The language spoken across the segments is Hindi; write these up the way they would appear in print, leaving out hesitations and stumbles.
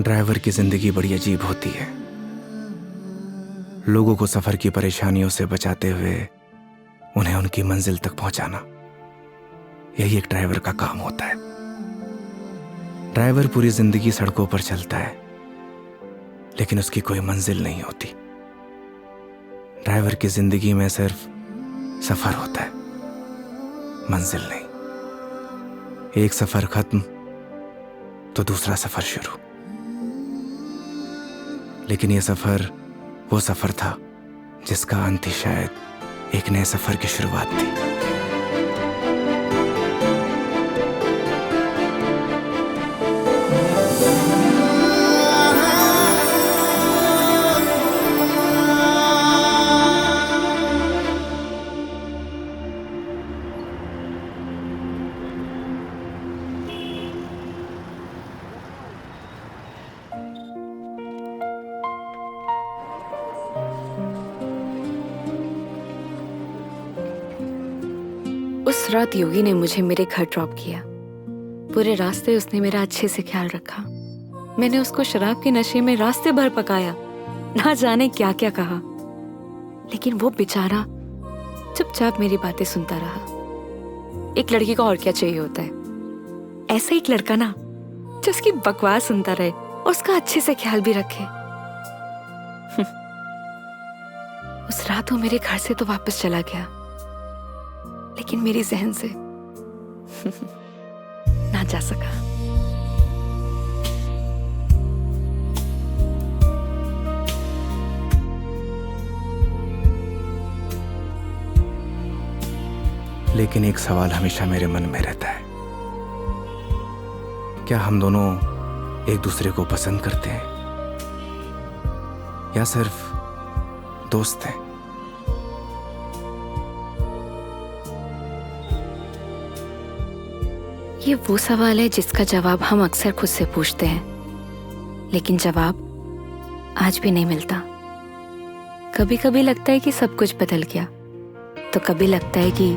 ड्राइवर की जिंदगी बड़ी अजीब होती है। लोगों को सफर की परेशानियों से बचाते हुए उन्हें उनकी मंजिल तक पहुंचाना, यही एक ड्राइवर का काम होता है। ड्राइवर पूरी जिंदगी सड़कों पर चलता है, लेकिन उसकी कोई मंजिल नहीं होती। ड्राइवर की जिंदगी में सिर्फ सफर होता है, मंजिल नहीं। एक सफर खत्म तो दूसरा सफर शुरू। लेकिन यह सफर वो सफर था जिसका अंत ही शायद एक नए सफर की शुरुआत थी। उस रात योगी ने मुझे मेरे घर ड्रॉप किया। पूरे रास्ते उसने मेरा अच्छे से ख्याल रखा। मैंने उसको शराब के नशे में रास्ते भर पकाया, ना जाने क्या क्या कहा, लेकिन वो बेचारा चुपचाप मेरी बातें सुनता रहा। एक लड़की को और क्या चाहिए होता है? ऐसा एक लड़का ना जो उसकी बकवास सुनता रहे और उसका अच्छे से ख्याल भी रखे। उस रात वो मेरे घर से तो वापस चला गया, लेकिन मेरी जहन से ना जा सका। लेकिन एक सवाल हमेशा मेरे मन में रहता है, क्या हम दोनों एक दूसरे को पसंद करते हैं या सिर्फ दोस्त हैं? ये वो सवाल है जिसका जवाब हम अक्सर खुद से पूछते हैं, लेकिन जवाब आज भी नहीं मिलता। कभी कभी लगता है कि सब कुछ बदल गया, तो कभी लगता है कि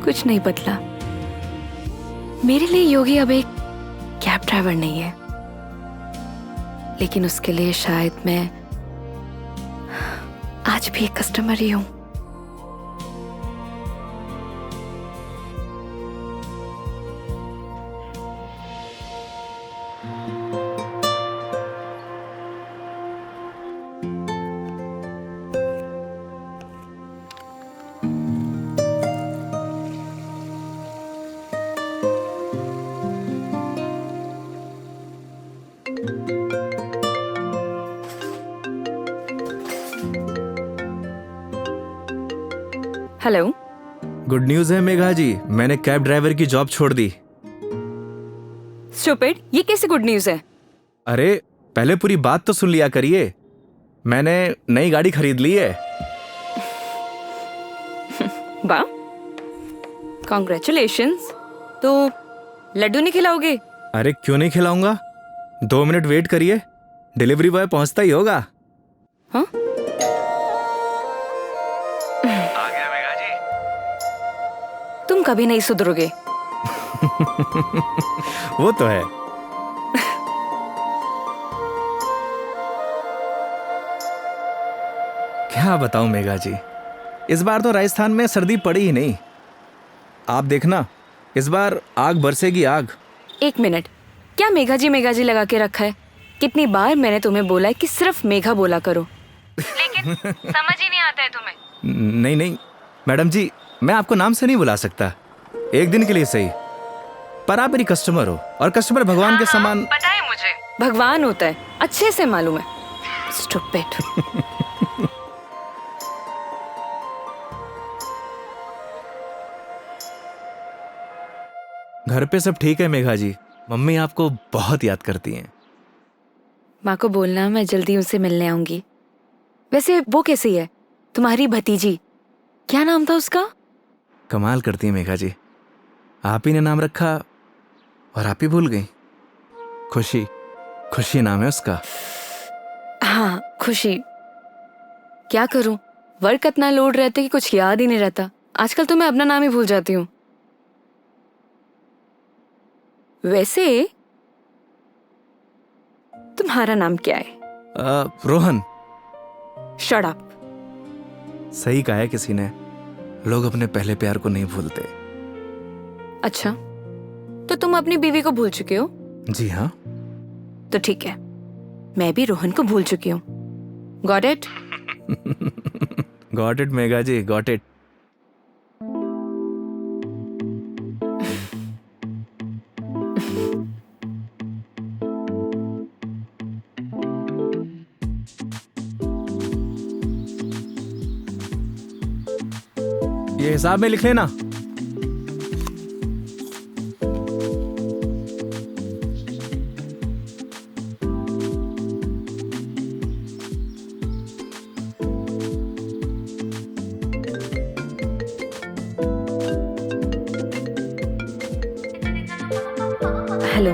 कुछ नहीं बदला। मेरे लिए योगी अब एक कैब ड्राइवर नहीं है, लेकिन उसके लिए शायद मैं आज भी एक कस्टमर ही हूं। हेलो। गुड न्यूज़ है मेघा जी, मैंने कैब ड्राइवर की जॉब छोड़ दी। स्टूपिड, ये कैसे गुड न्यूज़ है? अरे पहले पूरी बात तो सुन लिया करिए। मैंने नई गाड़ी खरीद ली है। वाह, कॉन्ग्रेचुलेशंस। तो लड्डू नहीं खिलाओगे? अरे क्यों नहीं खिलाऊंगा, 2 मिनट वेट करिए, डिलीवरी बॉय पहुंचता ही होगा। हाँ? आ गया मेघा जी। तुम कभी नहीं सुधरोगे। वो तो है। क्या बताऊं मेघा जी, इस बार तो राजस्थान में सर्दी पड़ी ही नहीं। आप देखना, इस बार आग बरसेगी आग। एक मिनट, क्या मेघा जी लगा के रखा है? कितनी बार मैंने तुम्हें बोला है कि सिर्फ मेघा बोला करो, लेकिन समझ ही नहीं आता है तुम्हें। नहीं नहीं मैडम जी, मैं आपको नाम से नहीं बुला सकता, एक दिन के लिए सही, पर आप मेरी कस्टमर हो और कस्टमर भगवान के समान। पता है मुझे, भगवान होता है, अच्छे से मालूम है। स्टूपिड। घर पे सब ठीक है मेघा जी, मम्मी आपको बहुत याद करती हैं। माँ को बोलना मैं जल्दी उनसे मिलने आऊंगी। वैसे वो कैसी है, तुम्हारी भतीजी? क्या नाम था उसका? कमाल करती हैं मेघा जी, आप ही ने नाम रखा और आप ही भूल गई। खुशी, खुशी नाम है उसका। हाँ, खुशी। क्या करूं, वर्क इतना लोड रहता है कि कुछ याद ही नहीं रहता। आजकल तो मैं अपना नाम ही भूल जाती हूँ। वैसे तुम्हारा नाम क्या है? रोहन। Shut up. सही कहा है किसी ने, लोग अपने पहले प्यार को नहीं भूलते। अच्छा, तो तुम अपनी बीवी को भूल चुके हो? जी हाँ। तो ठीक है, मैं भी रोहन को भूल चुकी हूँ। Got it? Got it Megha ji, got it. ये हिसाब में लिख लेना। हेलो।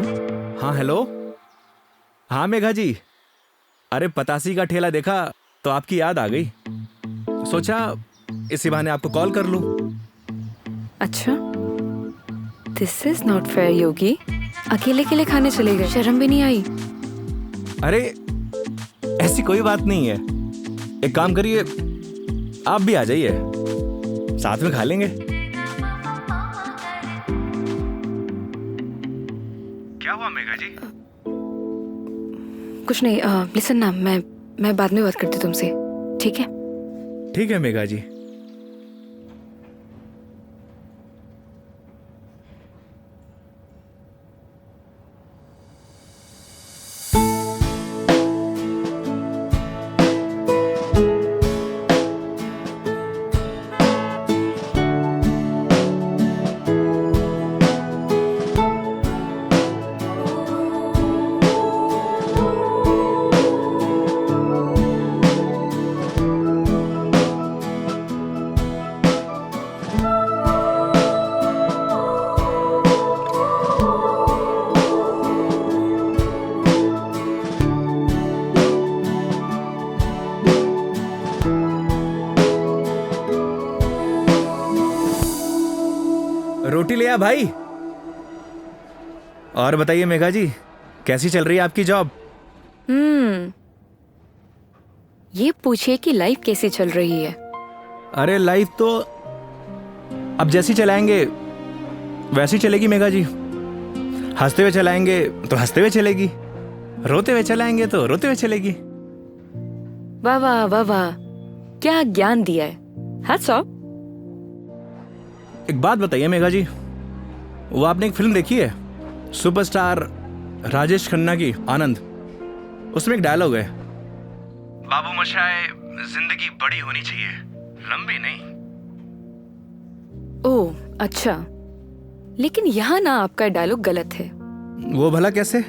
हाँ हेलो। हाँ मेघा जी, अरे पतासी का ठेला देखा तो आपकी याद आ गई, सोचा इसी बहाने आपको कॉल कर लूं। अच्छा, दिस इज नॉट फेयर योगी। अकेले अकेले खाने चले गए, शर्म भी नहीं आई? अरे ऐसी कोई बात नहीं है, एक काम करिए, आप भी आ जाइए, साथ में खा लेंगे। क्या हुआ मेघा जी? कुछ नहीं। लिसन ना, मैं बाद में बात करती हूँ तुमसे, ठीक है? ठीक है मेघा जी। रोटी ले आ भाई। और बताइए मेघा जी, कैसी चल रही है आपकी जॉब? ये पूछिए कि लाइफ कैसी चल रही है। अरे लाइफ तो अब जैसी चलाएंगे वैसी चलेगी मेघा जी। हंसते हुए चलाएंगे तो हंसते हुए चलेगी, रोते हुए चलाएंगे तो रोते हुए चलेगी। वाह वाह वाह वाह, क्या ज्ञान दिया है। Hats off. एक बात बताइए मेघा जी, वो आपने एक फिल्म देखी है सुपरस्टार राजेश खन्ना की, आनंद? उसमें एक डायलॉग है, बाबू मोशाय, जिंदगी बड़ी होनी चाहिए, लंबी नहीं। ओह अच्छा, लेकिन यहाँ ना आपका डायलॉग गलत है। वो भला कैसे?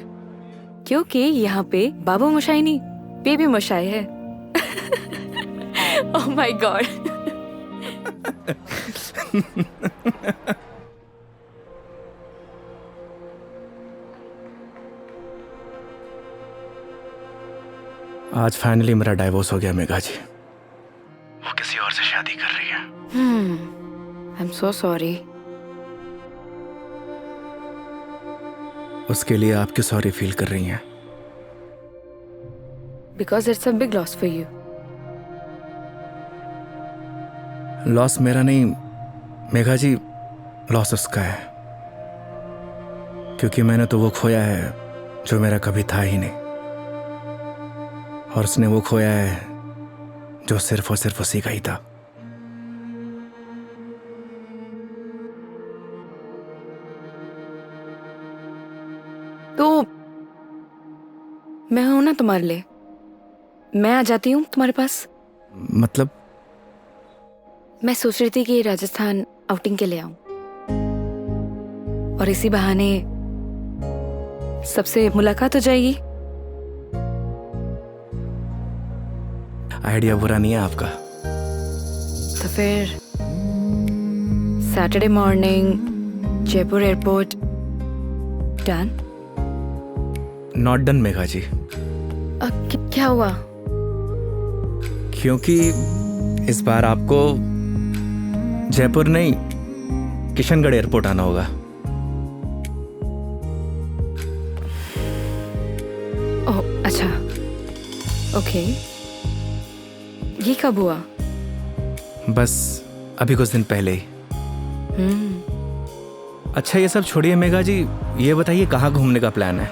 क्योंकि यहाँ पे बाबू मोशाई नहीं, बेबी मोशाई है। Oh my God. आज फाइनली मेरा डाइवोर्स हो गया मेघा जी। वो किसी और से शादी कर रही है। I am so sorry. उसके लिए आप क्यों सॉरी फील कर रही हैं? Because it's a big loss for you. Loss मेरा नहीं मेघा जी, लॉस उसका है, क्योंकि मैंने तो वो खोया है जो मेरा कभी था ही नहीं, और उसने वो खोया है जो सिर्फ और सिर्फ उसी का ही था। तो मैं हूं ना तुम्हारे लिए, मैं आ जाती हूँ तुम्हारे पास। मतलब? मैं सोच रही थी कि राजस्थान आउटिंग के लिए आऊं, और इसी बहाने सबसे मुलाकात हो जाएगी। आइडिया बुरा नहीं है आपका। तो फिर Saturday morning Jaipur airport. Done? Not done Megha ji. क्या हुआ? क्योंकि इस बार आपको जयपुर नहीं, किशनगढ़ एयरपोर्ट आना होगा। ओह ओके, ये कब हुआ? बस अभी कुछ दिन पहले ही। अच्छा ये सब छोड़िए मेघा जी, ये बताइए कहाँ घूमने का प्लान है?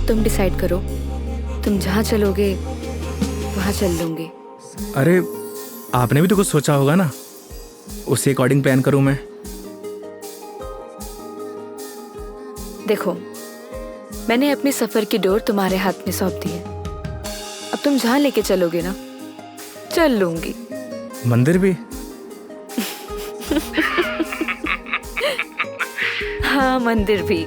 तुम डिसाइड करो, तुम जहाँ चलोगे वहाँ चल लूंगी। अरे आपने भी तो कुछ सोचा होगा ना, उसी अकॉर्डिंग प्लान करूँ मैं। देखो, मैंने अपने सफर की डोर तुम्हारे हाथ में सौंप दी है। अब तुम जहाँ लेके चलोगे ना, चल लूंगी। मंदिर भी? हाँ, मंदिर भी।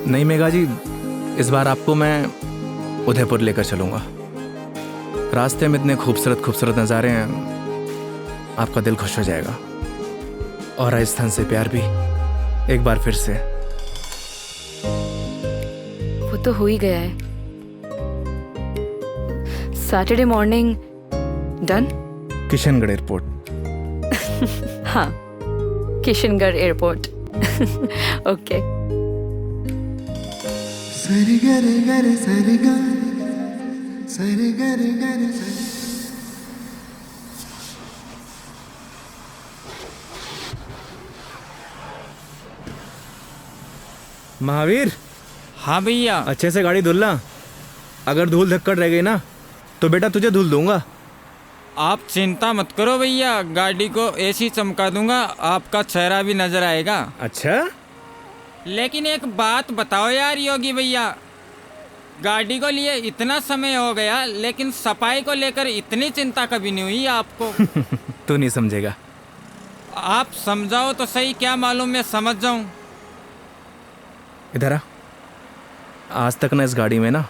नहीं मेघा जी, इस बार आपको मैं उदयपुर लेकर चलूंगा। रास्ते में इतने खूबसूरत खूबसूरत नज़ारे हैं, आपका दिल खुश हो जाएगा। और राजस्थान से प्यार भी एक बार फिर से। वो तो हो ही गया है। Saturday morning done. Kishangarh airport. हाँ, किशनगढ़ एयरपोर्ट। ओके। सरी गरे गरे सरी गा, सरी गरे गरे सरी। महावीर, हाँ भैया। अच्छे से गाड़ी धुलना। अगर धूल धक्कड़ रह गई ना तो बेटा तुझे धुल दूंगा। आप चिंता मत करो भैया, गाड़ी को ऐसी चमका दूंगा आपका चेहरा भी नजर आएगा। अच्छा? लेकिन एक बात बताओ यार योगी भैया, गाड़ी को लिए इतना समय हो गया लेकिन सफाई को लेकर इतनी चिंता कभी नहीं हुई आपको। तू नहीं समझेगा। आप समझाओ तो सही, क्या मालूम मैं समझ जाऊं। इधर आ। आज तक ना इस गाड़ी में ना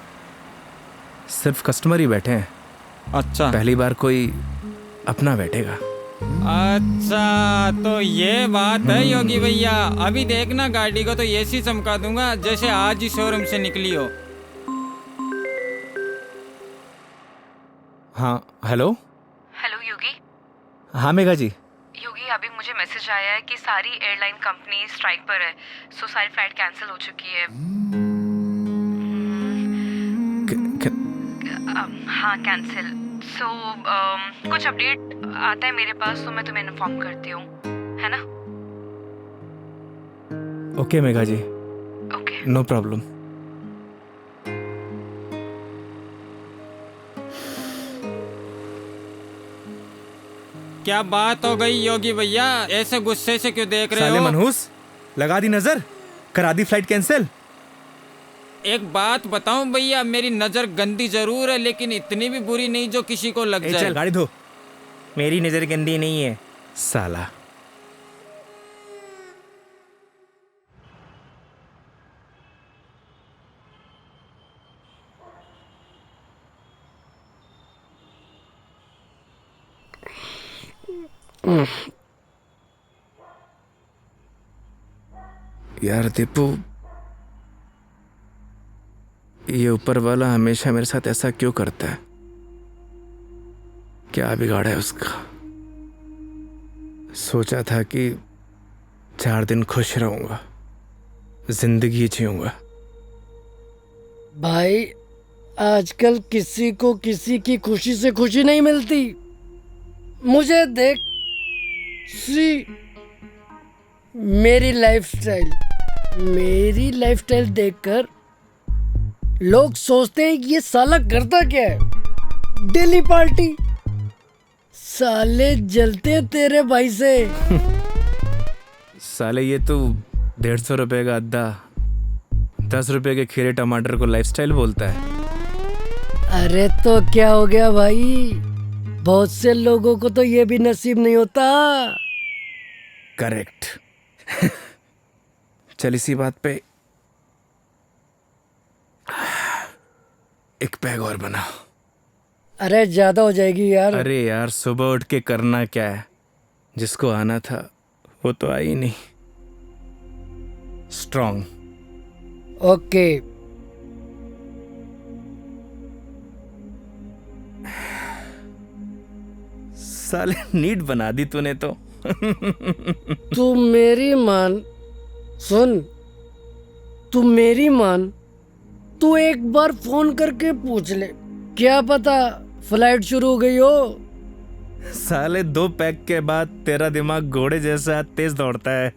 सिर्फ कस्टमर ही बैठे हैं। अच्छा, पहली बार कोई अपना बैठेगा। अच्छा तो ये बात है योगी भैया। अभी देखना गाड़ी को तो ऐसी चमका दूंगा जैसे आज ही शोरूम से निकली हो। हाँ हेलो। हेलो योगी। हाँ मेघा जी। योगी, अभी मुझे मैसेज आया है कि सारी एयरलाइन कंपनी स्ट्राइक पर है, सो सारी फ्लाइट कैंसिल हो चुकी है। हाँ, कैंसिल। सो कुछ अपडेट आता है मेरे पास तो मैं तुम्हें इन्फॉर्म करती हूँ, है ना? Okay Megha ji, okay. No problem. क्या बात हो गई योगी भैया, ऐसे गुस्से से क्यों देख रहे साले हो? मनहूस, लगा दी नजर, करा दी फ्लाइट कैंसिल। एक बात बताऊं भैया, मेरी नजर गंदी जरूर है लेकिन इतनी भी बुरी नहीं जो किसी को लग जाए। चल गाड़ी धो। मेरी नजर गंदी नहीं है साला। यार दीपू, ये ऊपर वाला हमेशा मेरे साथ ऐसा क्यों करता है? क्या बिगाड़ा है उसका? सोचा था कि 4 दिन खुश रहूंगा, जिंदगी जीऊंगा। भाई आजकल किसी को किसी की खुशी से खुशी नहीं मिलती। मुझे देख, सी मेरी लाइफस्टाइल देखकर लोग सोचते हैं कि ये साला करता क्या है। Daily party. साले जलते हैं तेरे भाई से। साले ये तो 150 रुपए का अद्दा 10 रुपए के खीरे टमाटर को लाइफस्टाइल बोलता है। अरे तो क्या हो गया भाई, बहुत से लोगों को तो ये भी नसीब नहीं होता। करेक्ट। चल इसी बात पे एक पैग और बना। अरे ज्यादा हो जाएगी यार। अरे यार, सुबह उठ के करना क्या है? जिसको आना था वो तो आई नहीं। स्ट्रॉन्ग। ओके। साले नीट बना दी तूने तो। तू मेरी मान, सुन, तू मेरी मान, तू एक बार फोन करके पूछ ले, क्या पता फ्लाइट शुरू हो गई हो। साले 2 पैक के बाद तेरा दिमाग घोड़े जैसा तेज दौड़ता है।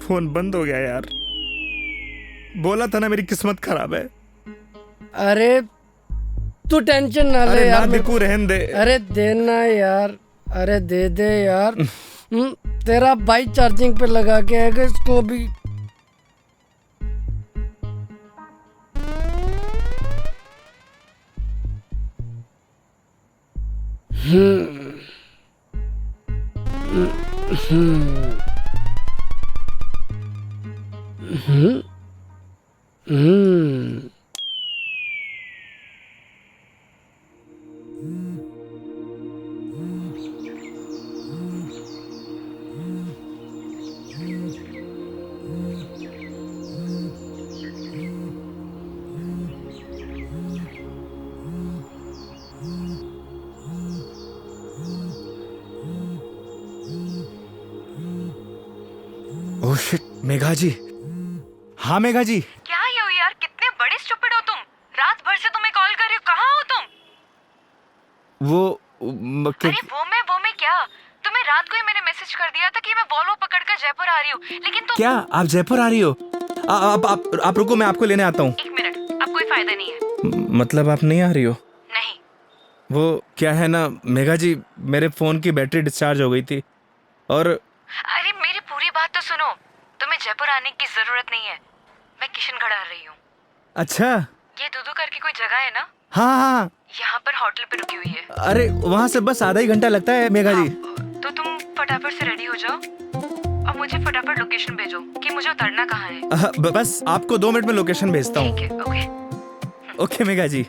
फोन बंद हो गया यार। बोला था ना मेरी किस्मत खराब है। अरे तू टेंशन ना ले अरे ना यार। दिकू रहन दे। अरे देना यार, अरे दे दे यार। तेरा भाई चार्जिंग पे लगा के आएगा इसको भी। ओह शिट, मेघा जी। हाँ मेघा जी। क्या ये हो यार, कितने बड़े स्टूपिड हो तुम। रात भर से तुम्हें कॉल कर रही हूँ, कहाँ हो तुम? अरे वो मैं क्या, तुम्हें रात को ही मैंने मैसेज कर दिया था कि मैं वॉल्वो पकड़कर जयपुर आ रही हूँ, लेकिन तुम क्या आप जयपुर आ रही हो? आप रुको, मैं आपको लेने आता हूँ। 1 मिनट, अब कोई फायदा नहीं है। मतलब आप नहीं आ रही हो? नहीं। वो क्या है ना मेघा जी, मेरे फोन की बैटरी डिस्चार्ज हो गई थी और अरे मेरी पूरी बात तो सुनो, तुम्हें जयपुर आने की जरूरत नहीं है, मैं किशनगढ़ आ रही हूँ। अच्छा। ये दूधू करके कोई जगह है ना, हाँ हाँ, यहाँ पर होटल पे रुकी हुई है। अरे वहाँ से बस आधा ही घंटा लगता है मेघा जी। तो तुम फटाफट से रेडी हो जाओ और मुझे फटाफट लोकेशन भेजो कि मुझे उतरना कहाँ है। बस आपको 2 मिनट में लोकेशन भेजता हूँ। ठीक है, ओके। ओके मेघा जी।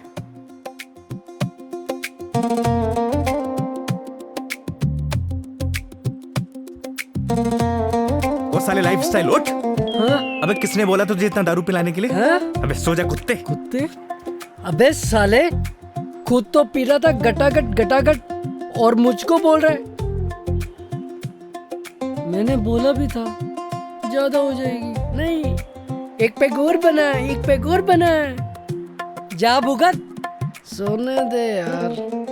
वो साले लाइफस्टाइल उठ। हाँ? अबे किसने बोला तुझे इतना दारू पिलाने के लिए? हाँ? अबे सो जा कुत्ते। कुत्ते? अबे साले, खुद तो पी रहा था गटागट गटागट और मुझको बोल रहा है। मैंने बोला भी था ज्यादा हो जाएगी। नहीं, 1 पैक और बना, 1 पैक और बना। जा भुगत, सोने दे यार।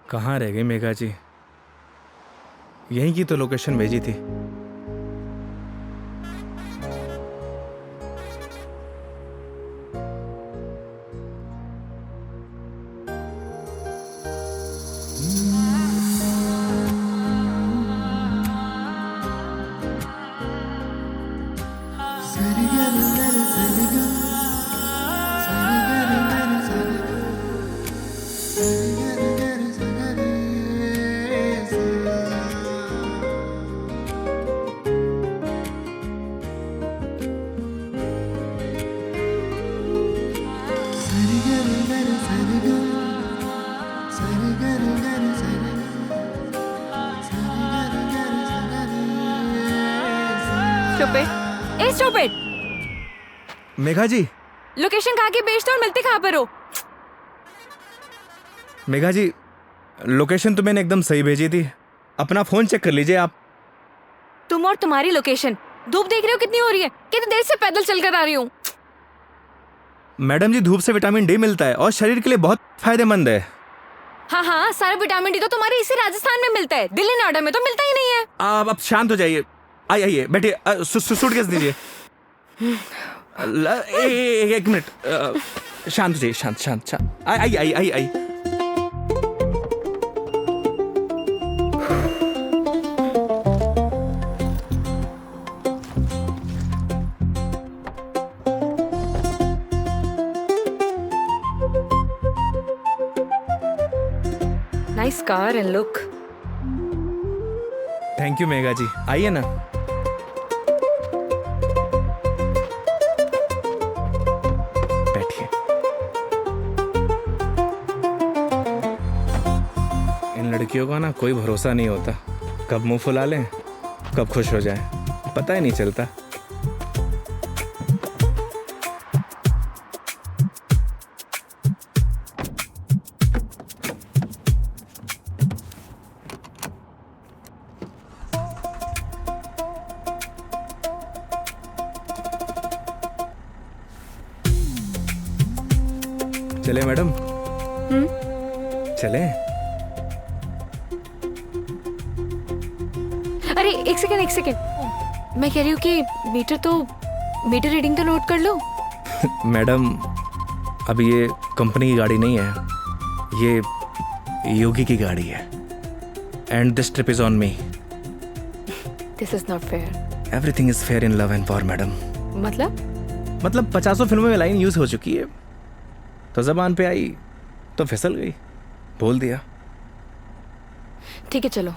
कहाँ रह गई मेघा जी? यहीं की तो लोकेशन भेजी थी। स्टूपिड। मेघा जी, लोकेशन कहाँ की भेजते हो और मिलते कहाँ पर हो? मेघा जी, लोकेशन तो मैंने एकदम सही भेजी थी। अपना फोन चेक कर लीजिए आप। तुम और तुम्हारी लोकेशन। धूप देख रहे हो कितनी हो रही है, कितनी देर से पैदल चलकर आ रही हूँ। मैडम जी, धूप से विटामिन डी मिलता है और शरीर के लिए बहुत फायदेमंद है। हाँ हाँ, सारा विटामिन डी तो तुम्हारे इसी राजस्थान में मिलता है, दिल्ली नोएडा में तो मिलता ही नहीं है। आप शांत हो जाइए। आइए बैठिए। सूटकेस दीजिए। 1 मिनट, शांत हो जाइए। शांत। आई। Nice car and look. Thank you Megha ji, आइए ना। बैठिए। इन लड़कियों का ना कोई भरोसा नहीं होता, कब मुंह फुला लें कब खुश हो जाए, पता ही नहीं चलता। चले मैडम? चले? अरे एक सेकेंड, मैं कह रही हूँ कि मीटर रीडिंग तो नोट कर लो। मैडम अब ये कंपनी की गाड़ी नहीं है, ये योगी की गाड़ी है। And this trip is on me. This is not fair. Everything is fair in love and war madam. मतलब 50 फिल्मों में लाइन यूज हो चुकी है, तो जबान पे आई तो फिसल गई, बोल दिया। ठीक है चलो।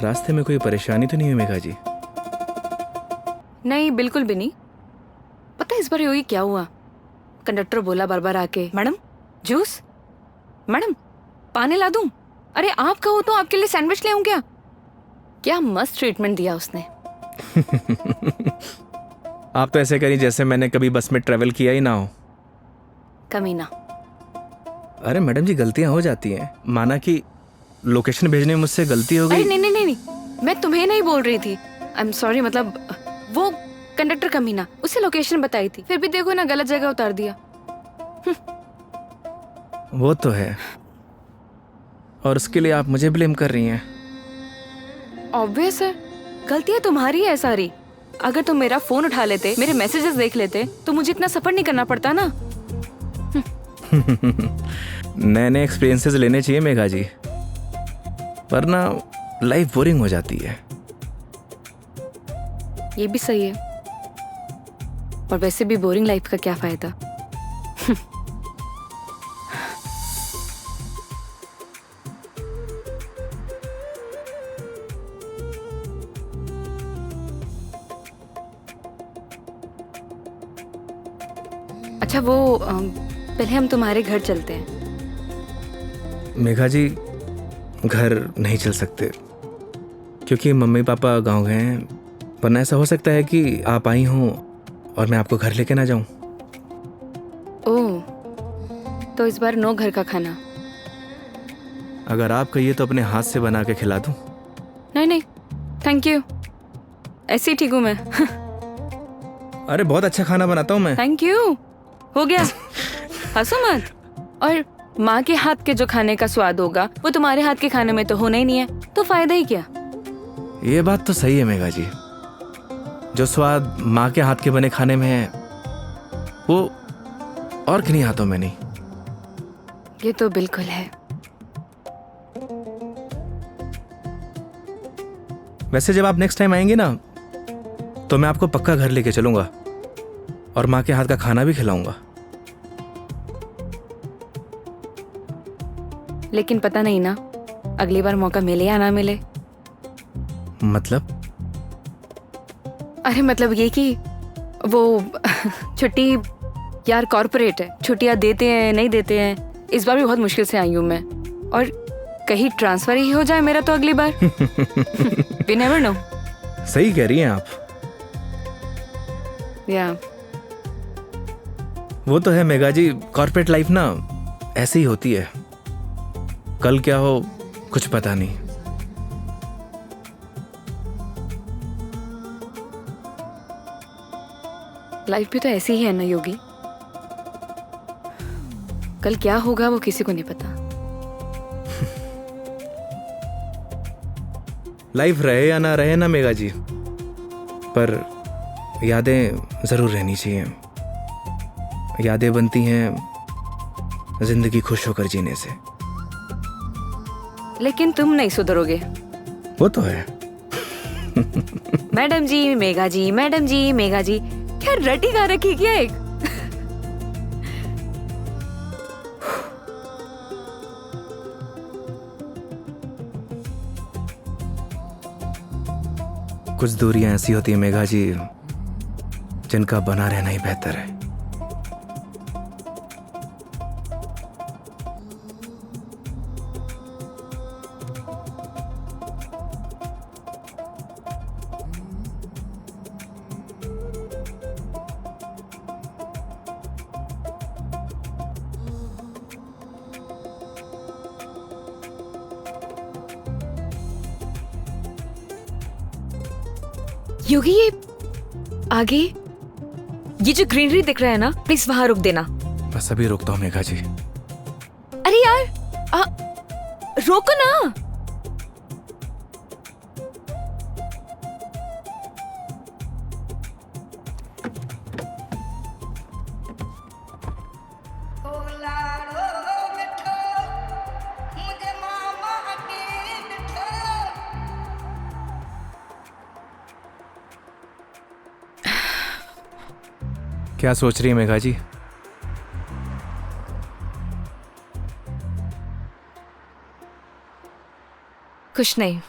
रास्ते में कोई परेशानी तो नहीं हुई मेघा जी? नहीं बिल्कुल भी नहीं। पता है इस बार योगी क्या हुआ? कंडक्टर बोला बार बार आके, मैडम जूस, मैडम पानी ला दूं? अरे आप कहो तो आपके लिए सैंडविच ले आऊं क्या? क्या मस्त ट्रीटमेंट दिया उसने। आप तो ऐसे करी जैसे मैंने कभी बस में ट्रेवल किया ही ना हो। कमीना। अरे मैडम जी गलतियां हो जाती हैं, माना कि लोकेशन भेजने में मुझसे गलती हो अरे गई। नहीं, मैं तुम्हें नहीं बोल रही थी। आई एम सॉरी, मतलब वो कंडक्टर कमीना, उसे लोकेशन बताई थी, फिर भी देखो ना गलत जगह उतार दिया। वो तो है, और उसके लिए आप मुझे ब्लेम कर रही हैं। ऑब्वियस है, गलतियां तुम्हारी है सारी। अगर तुम मेरा फोन उठा लेते, मेरे मैसेजेस देख लेते, तो मुझे इतना सफर नहीं करना पड़ता ना। नए नए एक्सपीरियंसेस लेने चाहिए मेघा जी, वरना लाइफ बोरिंग हो जाती है। ये भी सही है, और वैसे भी बोरिंग लाइफ का क्या फायदा। अच्छा वो पहले हम तुम्हारे घर चलते हैं। मेघा जी घर नहीं चल सकते, क्योंकि मम्मी पापा गांव गए हैं, वरना ऐसा हो सकता है कि आप आई हों और मैं आपको घर लेके ना जाऊं। ओह, तो इस बार नो घर का खाना। अगर आप कहिए तो अपने हाथ से बना के खिला दूं। नहीं थैंक यू, ऐसे ही ठीक हूँ मैं। अरे बहुत अच्छा खाना बनाता हूं मैं। थैंक यू, हो गया। हंसो मत। और माँ के हाथ के जो खाने का स्वाद होगा वो तुम्हारे हाथ के खाने में तो होना ही नहीं है, तो फायदा ही क्या। ये बात तो सही है मेघा जी, जो स्वाद माँ के हाथ के बने खाने में है वो और किन्हीं हाथों में नहीं। ये तो बिल्कुल है। वैसे जब आप नेक्स्ट टाइम आएंगे ना, तो मैं आपको पक्का घर लेके चलूंगा और माँ के हाथ का खाना भी खिलाऊंगा। लेकिन पता नहीं ना, अगली बार मौका मिले या ना मिले। मतलब? अरे मतलब ये कि वो छुट्टी यार कॉर्पोरेट है, छुट्टियां देते हैं नहीं देते हैं। इस बार भी बहुत मुश्किल से आई हूँ मैं, और कहीं ट्रांसफर ही हो जाए मेरा तो अगली बार। We never know। सही कह रही हैं आप। या वो तो है मेघा जी, कॉर्पोरेट लाइफ ना ऐसे ही होती है, कल क्या हो कुछ पता नहीं। लाइफ भी तो ऐसी ही है ना योगी, कल क्या होगा वो किसी को नहीं पता। लाइफ रहे या ना रहे ना मेघा जी, पर यादें जरूर रहनी चाहिए। यादें बनती हैं जिंदगी खुश होकर जीने से। लेकिन तुम नहीं सुधरोगे। वो तो है। मैडम जी मेघा जी, मैडम जी मेघा जी, क्या रटी गा रखी क्या एक? कुछ दूरियां ऐसी होती है मेघा जी जिनका बना रहना ही बेहतर है। योगी ये आगे ये जो ग्रीनरी दिख रहा है ना, प्लीज वहां रुक देना। बस अभी रुकता हूँ मेघा जी। अरे यार रोको ना। क्या सोच रही है मेघा जी? कुछ नहीं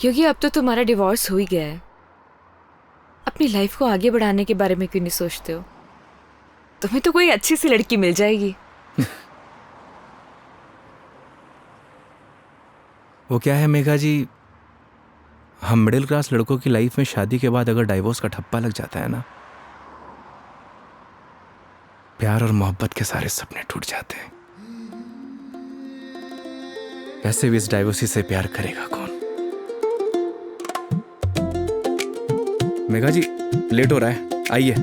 योगी, अब तो तुम्हारा डिवोर्स हो ही गया है। अपनी लाइफ को आगे बढ़ाने के बारे में क्यों नहीं सोचते हो? तुम्हें तो कोई अच्छी सी लड़की मिल जाएगी। वो क्या है मेघा जी, हम मिडिल क्लास लड़कों की लाइफ में शादी के बाद अगर डाइवोर्स का ठप्पा लग जाता है ना, प्यार और मोहब्बत के सारे सपने टूट जाते हैं। वैसे भी इस डाइवोर्सी से प्यार करेगा कौन? मेघा जी लेट हो रहा है, आइए।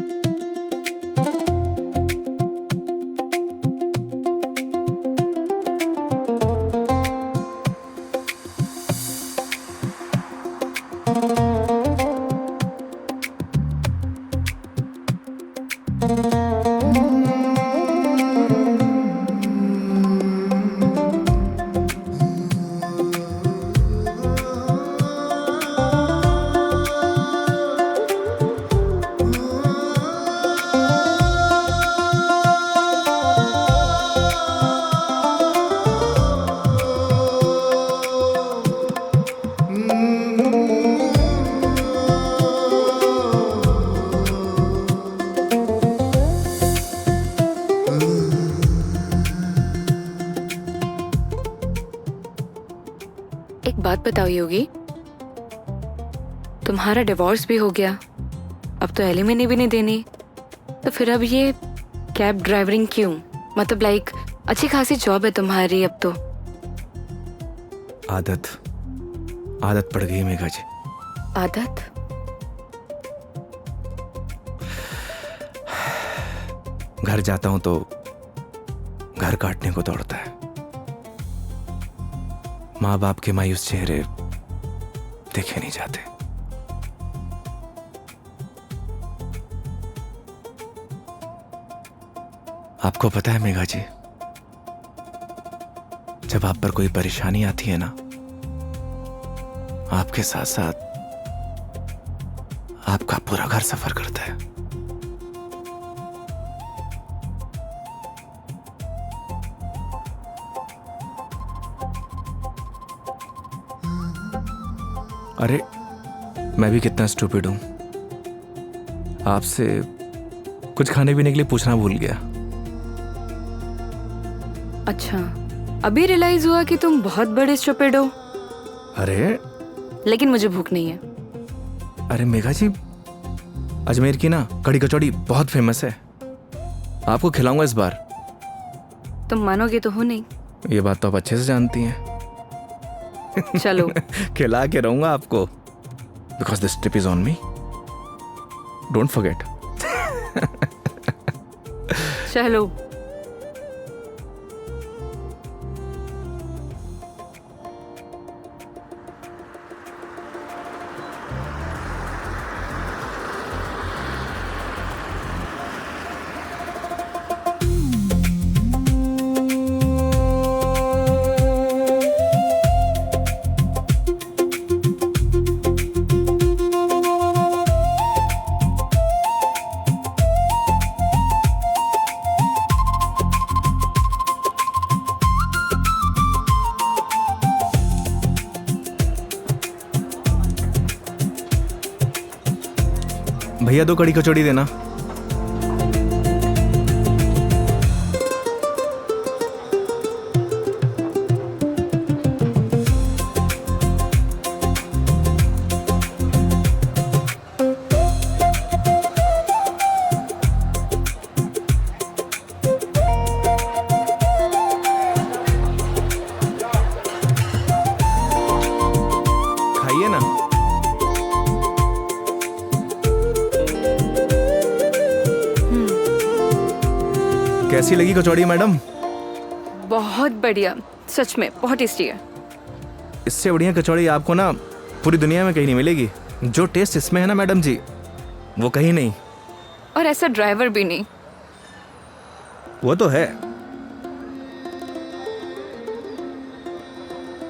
एक बात बताओ योगी, तुम्हारा डिवोर्स भी हो गया, अब तो एलिमनी भी नहीं देनी, तो फिर अब ये कैब ड्राइवरिंग क्यों? मतलब लाइक अच्छी खासी जॉब है तुम्हारी अब तो। आदत पड़ गई मेघा जी। आदत? घर जाता हूं तो घर काटने को दौड़ता है। माँ बाप के मायूस चेहरे देखे नहीं जाते। आपको पता है मेघा जी, जब आप पर कोई परेशानी आती है ना, आपके साथ साथ आपका पूरा घर सफर करता है। अरे मैं भी कितना स्टूपिड हूं, आपसे कुछ खाने पीने के लिए पूछना भूल गया। अच्छा, अभी रियलाइज हुआ कि तुम बहुत बड़े स्टूपिड हो। अरे लेकिन मुझे भूख नहीं है। अरे मेघा जी, अजमेर की ना कड़ी कचौड़ी बहुत फेमस है, आपको खिलाऊंगा इस बार। तुम मानोगे तो हो नहीं। ये बात तो आप अच्छे से जानती हैं। चलो। खिला के रहूंगा आपको, because this trip is on me, don't forget. चलो। भैया 2 कड़ी कचौड़ी देना। खाइए ना। कैसी लगी कचौड़ी मैडम? बहुत बढ़िया, सच में बहुत टेस्टी है। इससे बढ़िया कचौड़ी आपको ना पूरी दुनिया में कहीं नहीं मिलेगी। जो टेस्ट इसमें है ना मैडम जी, वो कहीं नहीं। और ऐसा ड्राइवर भी नहीं। वो तो है।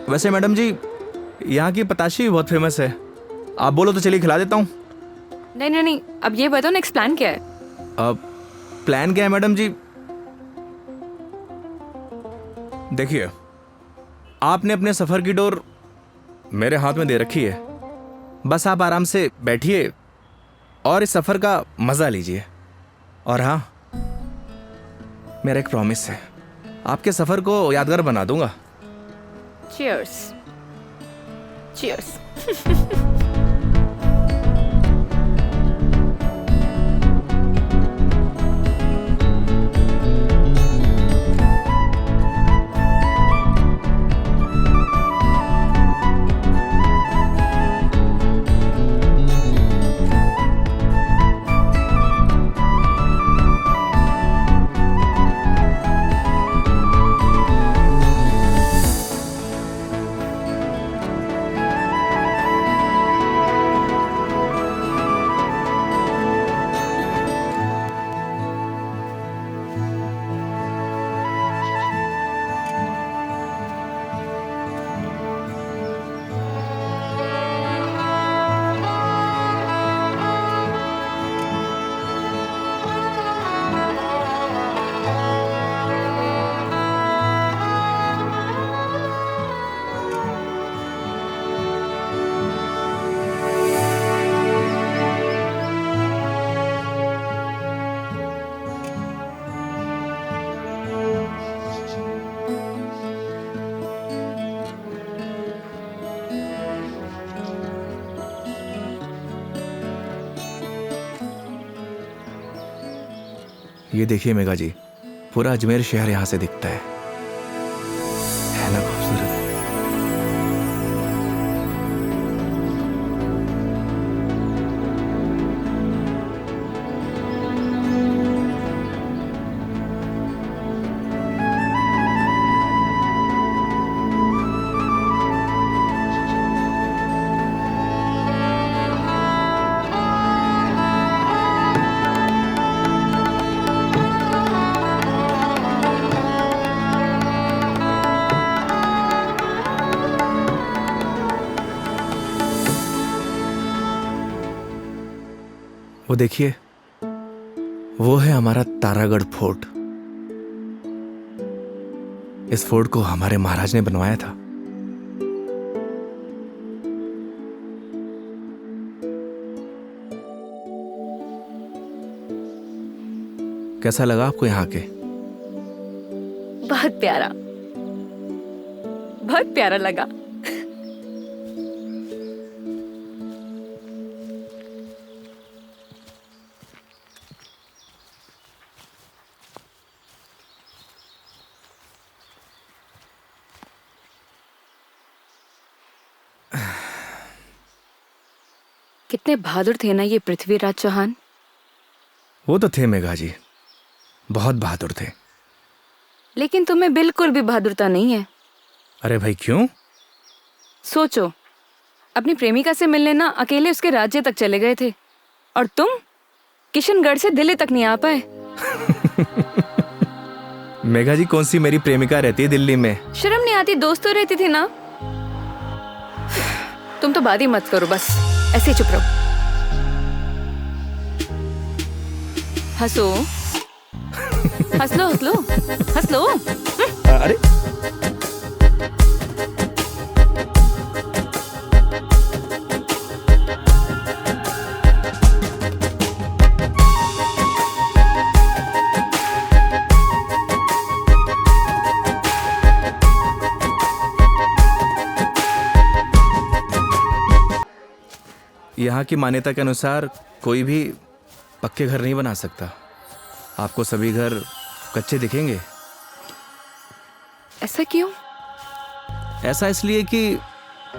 वैसे मैडम जी, यहाँ की पताशी भी बहुत फेमस है। आप बोलो तो चलिए खिला देता हूँ। नहीं नहीं नहीं, अब ये बताओ नेक्स्ट प्लान क्या है? अब प्लान क्या है मैडम जी? देखिए, आपने अपने सफर की डोर मेरे हाथ में दे रखी है। बस आप आराम से बैठिए और इस सफर का मजा लीजिए। और हाँ, मेरा एक प्रॉमिस है, आपके सफर को यादगार बना दूंगा। Cheers. Cheers. ये देखिए मेघा जी, पूरा अजमेर शहर यहाँ से दिखता है ना खूबसूरत? वो देखिए, वो है हमारा तारागढ़ फोर्ट। इस फोर्ट को हमारे महाराज ने बनवाया था। कैसा लगा आपको यहाँ के? बहुत प्यारा, बहुत प्यारा लगा। कितने बहादुर थे ना ये पृथ्वीराज चौहान। वो तो थे मेघा जी, बहुत बहादुर थे। लेकिन तुम्हें बिल्कुल भी बहादुरता नहीं है। अरे भाई क्यों? सोचो, अपनी प्रेमिका से मिलने ना अकेले उसके राज्य तक चले गए थे, और तुम किशनगढ़ से दिल्ली तक नहीं आ पाए। मेघा जी, कौन सी मेरी प्रेमिका रहती है दिल्ली में? शर्म नहीं आती? दोस्त तो रहती थी ना। तुम तो बात ही मत करो, बस ऐसे ही चुप रहो। हंसो, हंस लो, हंस लो, हंस लो। अरे यहाँ की मान्यता के अनुसार कोई भी पक्के घर नहीं बना सकता। आपको सभी घर कच्चे दिखेंगे। ऐसा क्यों? ऐसा इसलिए कि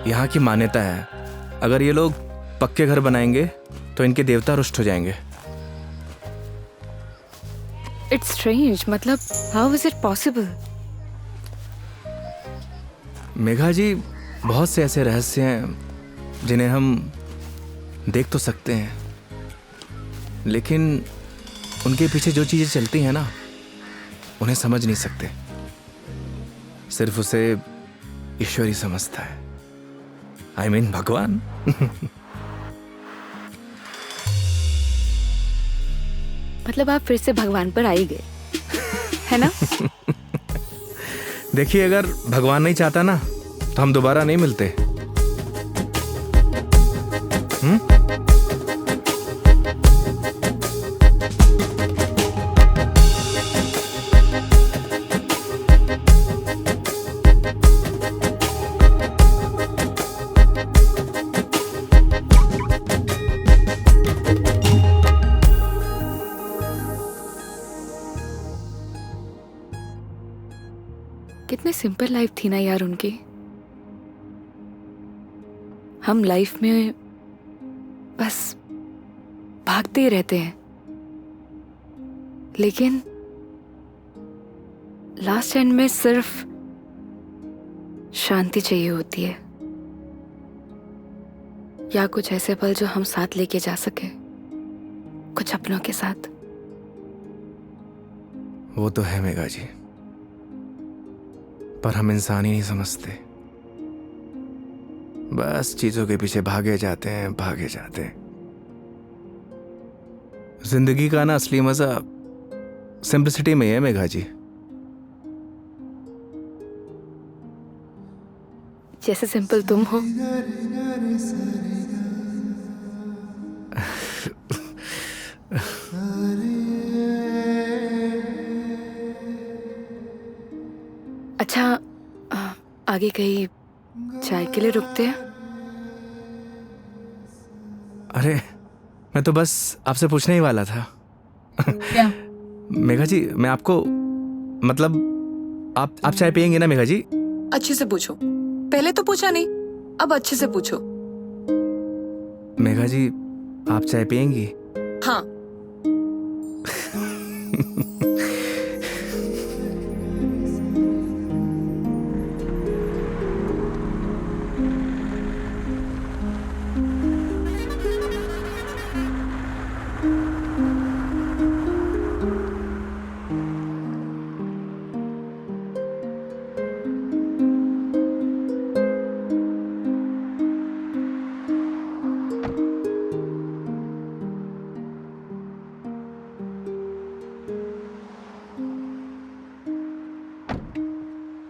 यहाँ की मान्यता है, अगर ये लोग पक्के घर बनाएंगे तो इनके देवता रुष्ट हो जाएंगे। इट्स स्ट्रेंज, मतलब how is it possible? Megha ji, बहुत से ऐसे रहस्य हैं जिन्हें हम देख तो सकते हैं, लेकिन उनके पीछे जो चीजें चलती हैं ना, उन्हें समझ नहीं सकते। सिर्फ उसे ईश्वर ही समझता है। आई मीन भगवान। मतलब आप फिर से भगवान पर आ ही गए, है ना? देखिए, अगर भगवान नहीं चाहता ना तो हम दोबारा नहीं मिलते। कितने सिंपल लाइफ थी ना यार उनकी। हम लाइफ में बस भागते ही रहते हैं, लेकिन लास्ट एंड में सिर्फ शांति चाहिए होती है, या कुछ ऐसे पल जो हम साथ लेके जा सके, कुछ अपनों के साथ। वो तो है मेघा जी, पर हम इंसान ही नहीं समझते। बस चीजों के पीछे भागे जाते हैं, भागे जाते हैं। जिंदगी का ना असली मजा सिंपलिसिटी में है मेघा जी। जैसे सिंपल तुम हो। अच्छा, आगे कहीं चाय के लिए रुकते हैं? अरे, मैं तो बस आपसे पूछने ही वाला था। क्या? मेघा जी, मैं आपको मतलब आप चाय पियेंगे ना मेघा जी? अच्छे से पूछो। पहले तो पूछा नहीं, अब अच्छे से पूछो। मेघा जी, आप चाय पियेंगी? हाँ।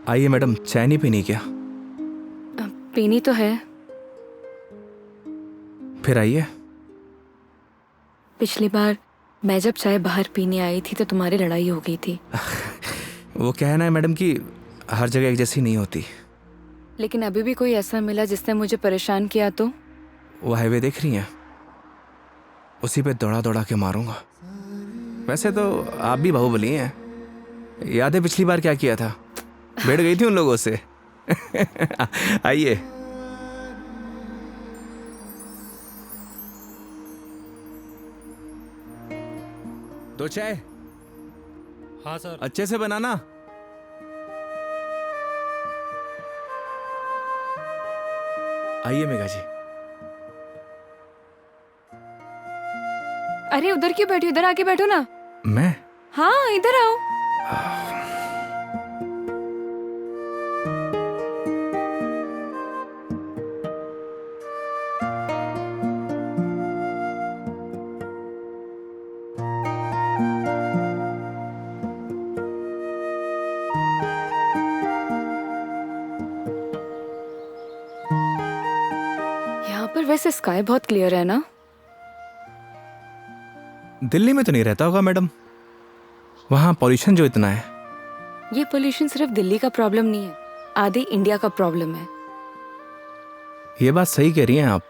आइए मैडम, चाय नहीं पीनी क्या? पीनी तो है। फिर आइए। पिछली बार मैं जब चाय बाहर पीने आई थी तो तुम्हारी लड़ाई हो गई थी। वो कहना है मैडम कि हर जगह एक जैसी नहीं होती। लेकिन अभी भी कोई ऐसा मिला जिसने मुझे परेशान किया तो? वो हाईवे देख रही हैं, उसी पे दौड़ा दौड़ा के मारूंगा। वैसे तो आप भी बाहुबली हैं। याद है पिछली बार क्या किया था? बैठ गई थी उन लोगों से। आइए। दो चाय। हाँ सर। अच्छे से बनाना। आइए मेघा जी। अरे उधर क्यों बैठी? उधर आके बैठो ना। मैं? हाँ, इधर आओ। यहाँ पर वैसे स्काई बहुत क्लियर है ना? दिल्ली में तो नहीं रहता होगा मैडम, वहां पॉल्यूशन जो इतना है। ये पोल्यूशन सिर्फ दिल्ली का प्रॉब्लम नहीं है, आधे इंडिया का प्रॉब्लम है। ये बात सही कह रही हैं आप।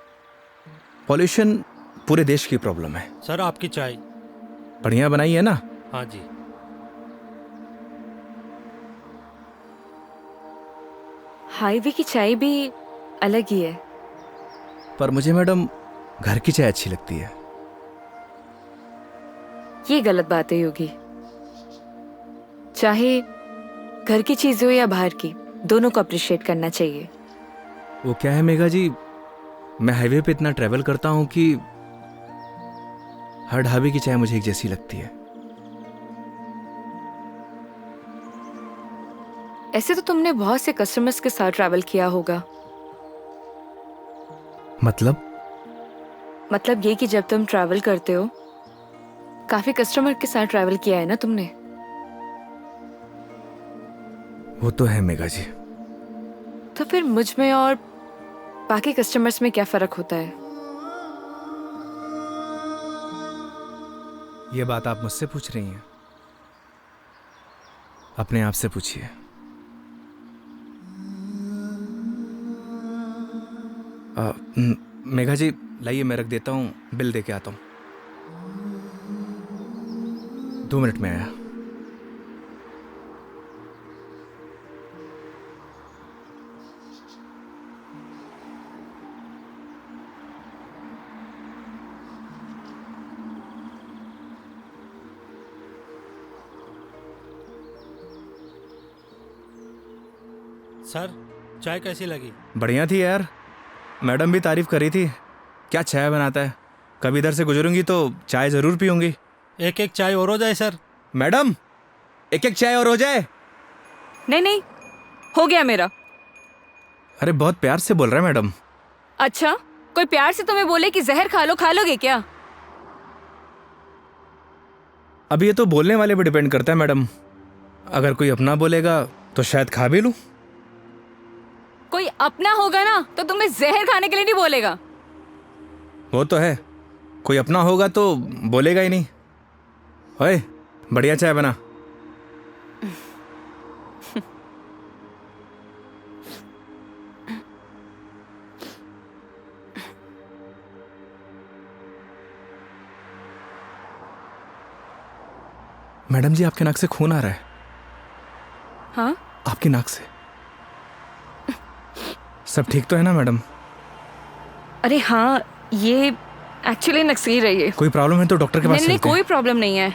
पॉल्यूशन पूरे देश की प्रॉब्लम है। सर आपकी चाय। बढ़िया बनाई है ना? हाँ जी। हाईवे की चाय भी अलग ही है। पर मुझे मैडम घर की चाय अच्छी लगती है। ये गलत बात है योगी। चाहे घर की चीज हो या बाहर की, दोनों को अप्रिशिएट करना चाहिए। वो क्या है मेघा जी, मैं हाईवे पे इतना ट्रैवल करता हूँ कि हर ढाबे की चाय मुझे एक जैसी लगती है। ऐसे तो तुमने बहुत से कस्टमर्स के साथ ट्रैवल किया होगा। मतलब ये कि जब तुम ट्रैवल करते हो, काफी कस्टमर के साथ ट्रैवल किया है ना तुमने। वो तो है मेघा जी। तो फिर मुझ में और बाकी कस्टमर्स में क्या फर्क होता है? ये बात आप मुझसे पूछ रही हैं? अपने आप से पूछिए। मेघा जी लाइए, मैं रख देता हूँ, बिल दे के आता हूँ। 2 मिनट में आया। सर चाय कैसी लगी? बढ़िया थी यार, मैडम भी तारीफ कर रही थी। क्या चाय बनाता है, कभी इधर से गुजरूंगी तो चाय जरूर पीऊंगी। एक एक चाय और हो जाए सर। मैडम एक एक चाय और हो जाए। नहीं नहीं, हो गया मेरा। अरे बहुत प्यार से बोल रहा है मैडम। अच्छा, कोई प्यार से तुम्हें बोले कि जहर खा लो, खा लोगे क्या? अब ये तो बोलने वाले पे डिपेंड करता है मैडम। अगर कोई अपना बोलेगा तो शायद खा भी लूं। कोई अपना होगा ना तो तुम्हें जहर खाने के लिए नहीं बोलेगा। वो तो है, कोई अपना होगा तो बोलेगा ही नहीं। ओए बढ़िया चाय बना। मैडम जी आपके नाक से खून आ रहा है। हाँ? आपकी नाक से। सब ठीक तो है ना मैडम? अरे हाँ, ये एक्चुअली नक्सीर रही है। कोई प्रॉब्लम है तो डॉक्टर के पास नहीं नहीं, चलते हैं। कोई प्रॉब्लम नहीं है।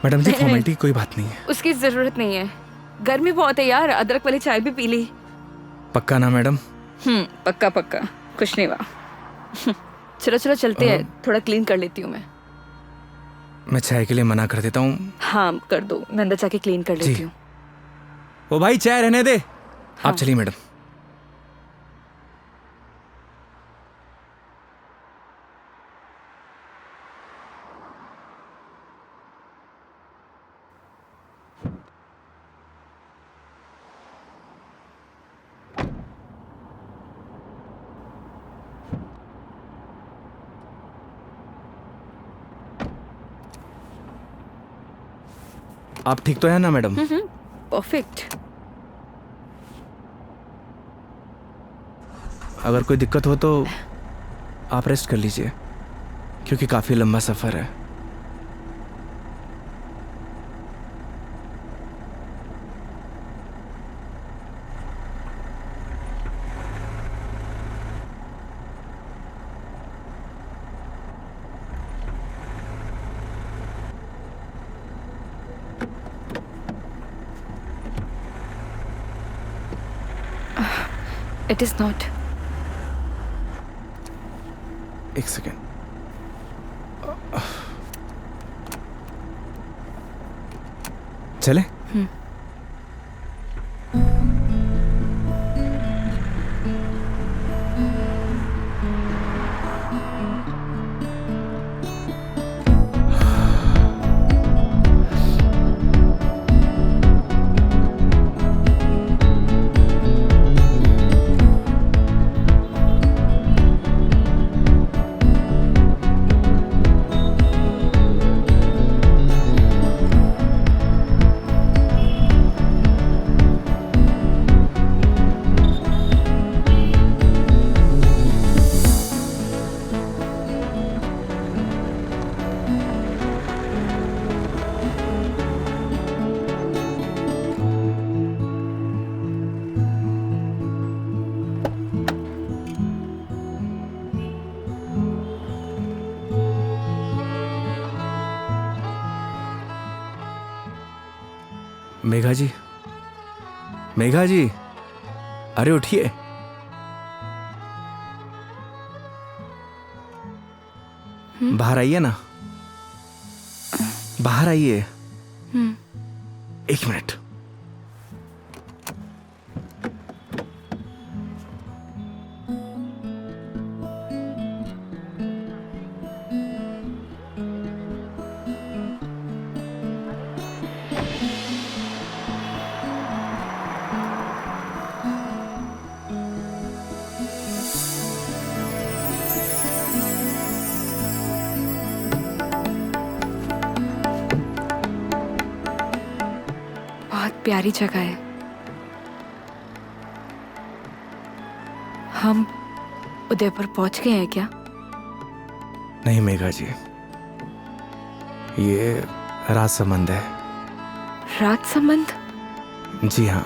मैडम जी नहीं, फॉर्मेलिटी कोई बात नहीं है। उसकी जरूरत नहीं है। गर्मी बहुत है यार, अदरक वाली चाय भी पी ली। पक्का ना मैडम? पक्का पक्का, कुछ नहीं हुआ। चलो चलो चलते हैं, थोड़ा क्लीन कर लेती हूँ मैं चाय के लिए मना कर देता हूँ। हाँ कर दो, मैं अंदर जाके क्लीन कर लेती हूँ। ओ भाई चाय रहने दे। आप चलिए मैडम। आप ठीक तो है ना मैडम? परफेक्ट। अगर कोई दिक्कत हो तो आप रेस्ट कर लीजिए, क्योंकि काफी लंबा सफर है। It is not. एक सेकेंड। चले? मेघा जी, मेघा जी, अरे उठिए। बाहर आइए ना, बाहर आइए। एक मिनट। बहुत प्यारी जगह है। हम उदयपुर पहुंच गए हैं क्या? नहीं मेघा जी, ये राजसमंद है। राजसमंद? जी हाँ।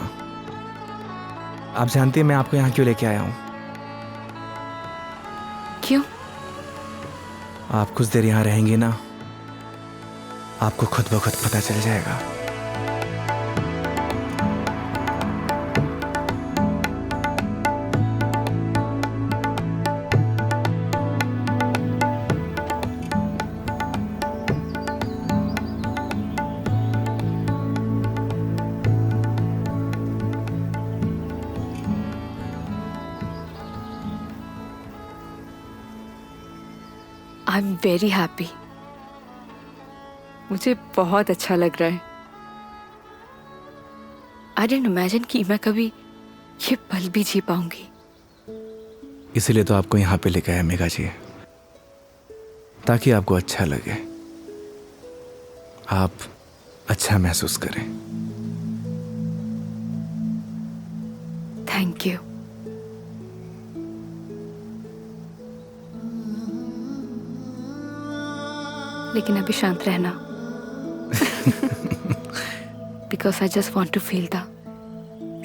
आप जानती हैं मैं आपको यहाँ क्यों लेके आया हूँ? क्यों? आप कुछ देर यहाँ रहेंगी ना, आपको खुद ब खुद पता चल जाएगा। I am very happy. मुझे बहुत अच्छा लग रहा है। आई डिडंट इमेजिन कि मैं कभी ये पल भी जी पाऊंगी। इसीलिए तो आपको यहाँ पे लेके आया मेघा जी, ताकि आपको अच्छा लगे, आप अच्छा महसूस करें। Thank you. लेकिन अभी शांत रहना, because I just want to feel the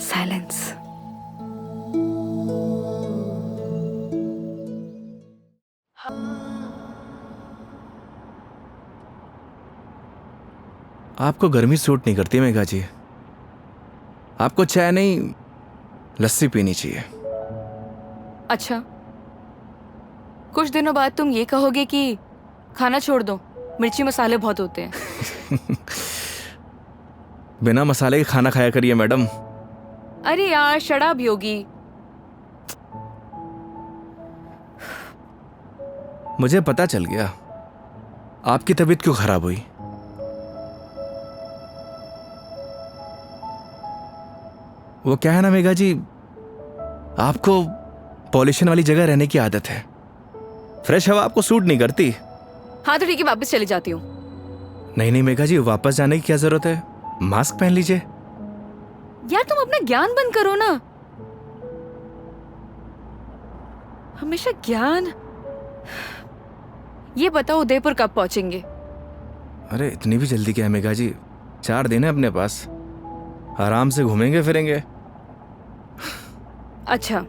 silence. आपको गर्मी सूट नहीं करती मेघा जी, आपको चाय नहीं लस्सी पीनी चाहिए। अच्छा, कुछ दिनों बाद तुम ये कहोगे कि खाना छोड़ दो, मिर्ची मसाले बहुत होते हैं। बिना मसाले के खाना खाया करिए मैडम। अरे यार शराब योगी। मुझे पता चल गया आपकी तबीयत क्यों खराब हुई। वो क्या है ना मेघा जी, आपको पॉल्यूशन वाली जगह रहने की आदत है, फ्रेश हवा आपको सूट नहीं करती। हाँ तो ठीक है, वापस चली जाती हूँ। नहीं नहीं मेघा जी, वापस जाने की क्या जरूरत है, मास्क पहन लीजिए। यार तुम अपना ज्ञान बंद करो ना, हमेशा ज्ञान। ये बताओ उदयपुर कब पहुंचेंगे? अरे इतनी भी जल्दी क्या है मेघा जी, 4 दिन है अपने पास, आराम से घूमेंगे फिरेंगे। अच्छा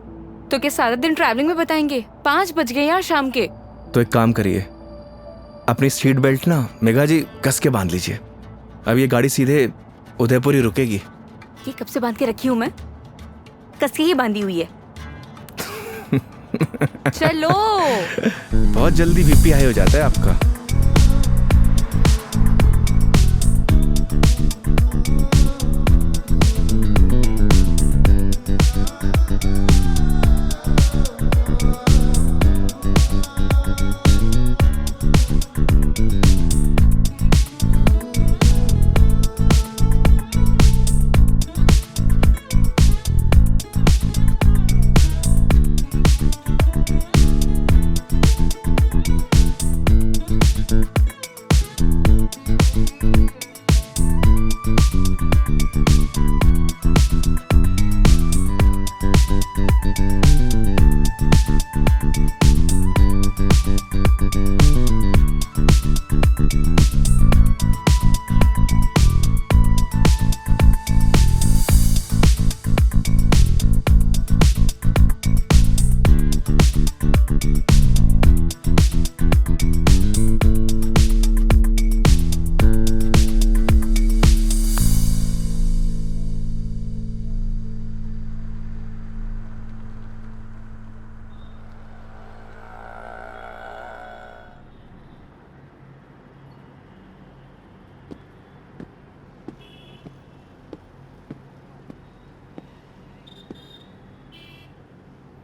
तो क्या सारा दिन ट्रैवलिंग में बताएंगे? 5 बज गए यार शाम के। तो एक काम करिए, अपनी सीट बेल्ट ना मेघा जी कस के बांध लीजिए, अब ये गाड़ी सीधे उदयपुर ही रुकेगी। ये कब से बांध के रखी हूँ मैं? कस के ही बांधी हुई है। चलो। बहुत जल्दी बीपी हाई हो जाता है आपका।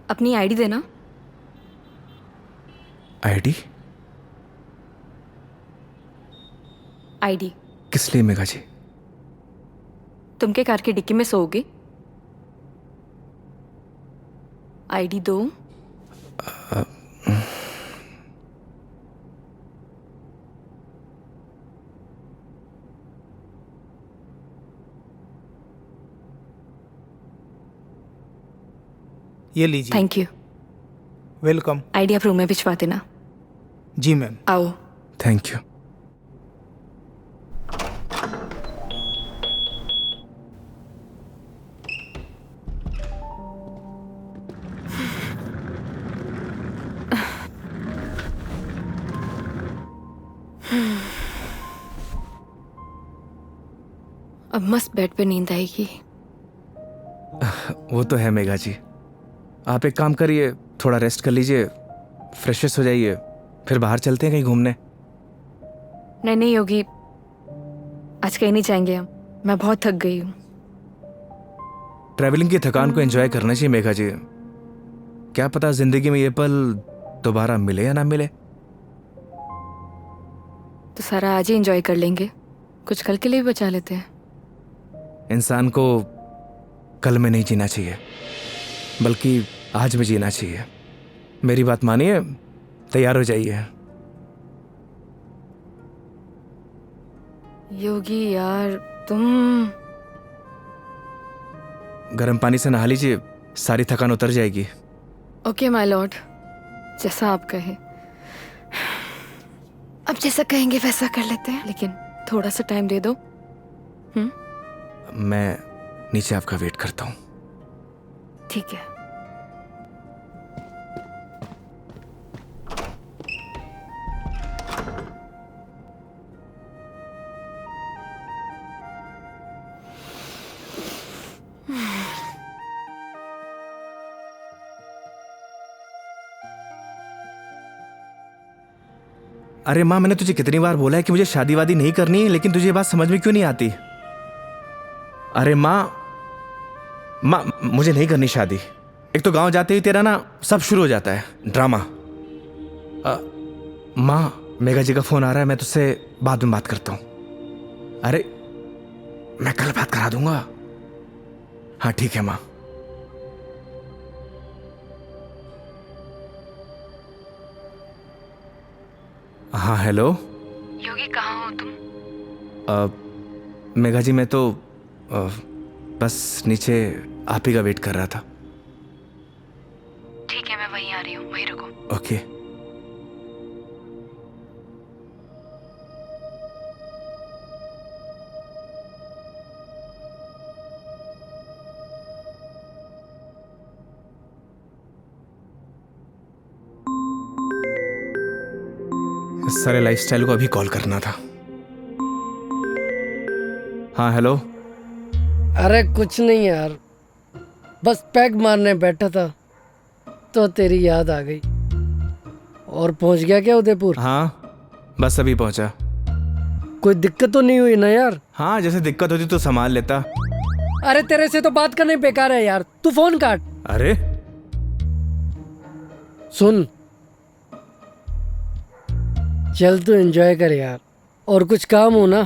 अपनी आईडी देना। आईडी? आईडी किस लिए मेघा जी? तुम के कार की डिक्की में सोओगे? आईडी दो। ये लीजिए। Thank you. वेलकम। आईडी आप रूम में भिजवा देना। जी मैम। आओ। Thank you. अब मस्त बेड पे नींद आएगी। वो तो है मेघा जी। आप एक काम करिए, थोड़ा रेस्ट कर लीजिए, फ्रेश हो जाइए, फिर बाहर चलते हैं कहीं घूमने। नहीं योगी, आज कहीं नहीं जाएंगे हम। मैं बहुत थक गई हूँ। ट्रैवलिंग की थकान को एंजॉय करना चाहिए मेघा जी। क्या पता जिंदगी में ये पल दोबारा मिले या ना मिले। तो सारा आज ही एंजॉय कर लेंगे, कुछ कल के लिए भी बचा लेते हैं। इंसान को कल में नहीं जीना चाहिए, बल्कि आज में जीना चाहिए। मेरी बात मानिए, तैयार हो जाइए। योगी यार तुम। गर्म पानी से नहा लीजिए, सारी थकान उतर जाएगी। ओके माय लॉर्ड, जैसा आप कहे। अब जैसा कहेंगे वैसा कर लेते हैं, लेकिन थोड़ा सा टाइम दे दो। मैं नीचे आपका वेट करता हूँ। ठीक है। अरे माँ, मैंने तुझे कितनी बार बोला है कि मुझे शादी वादी नहीं करनी है, लेकिन तुझे ये बात समझ में क्यों नहीं आती? अरे माँ, मुझे नहीं करनी शादी। एक तो गांव जाते ही तेरा ना सब शुरू हो जाता है ड्रामा। माँ, मेघा जी का फोन आ रहा है, मैं तुझसे बाद में बात करता हूँ। अरे मैं कल बात करा दूंगा। हाँ ठीक है माँ। हाँ हेलो। योगी कहाँ हो तुम? मेघा जी मैं तो बस नीचे आप ही का वेट कर रहा था। ठीक है, मैं वहीं आ रही हूँ, वहीं रुको। ओके। इस सारे लाइफस्टाइल को अभी कॉल करना था। हाँ हेलो। अरे कुछ नहीं यार, बस पैग मारने बैठा था तो तेरी याद आ गई। और पहुंच गया क्या उदयपुर? हाँ बस अभी पहुंचा। कोई दिक्कत तो नहीं हुई ना यार? हाँ जैसे दिक्कत होती तो संभाल लेता। अरे तेरे से तो बात करने बेकार है यार, तू फोन काट। अरे सुन, चल तू एंजॉय कर यार, और कुछ काम हो ना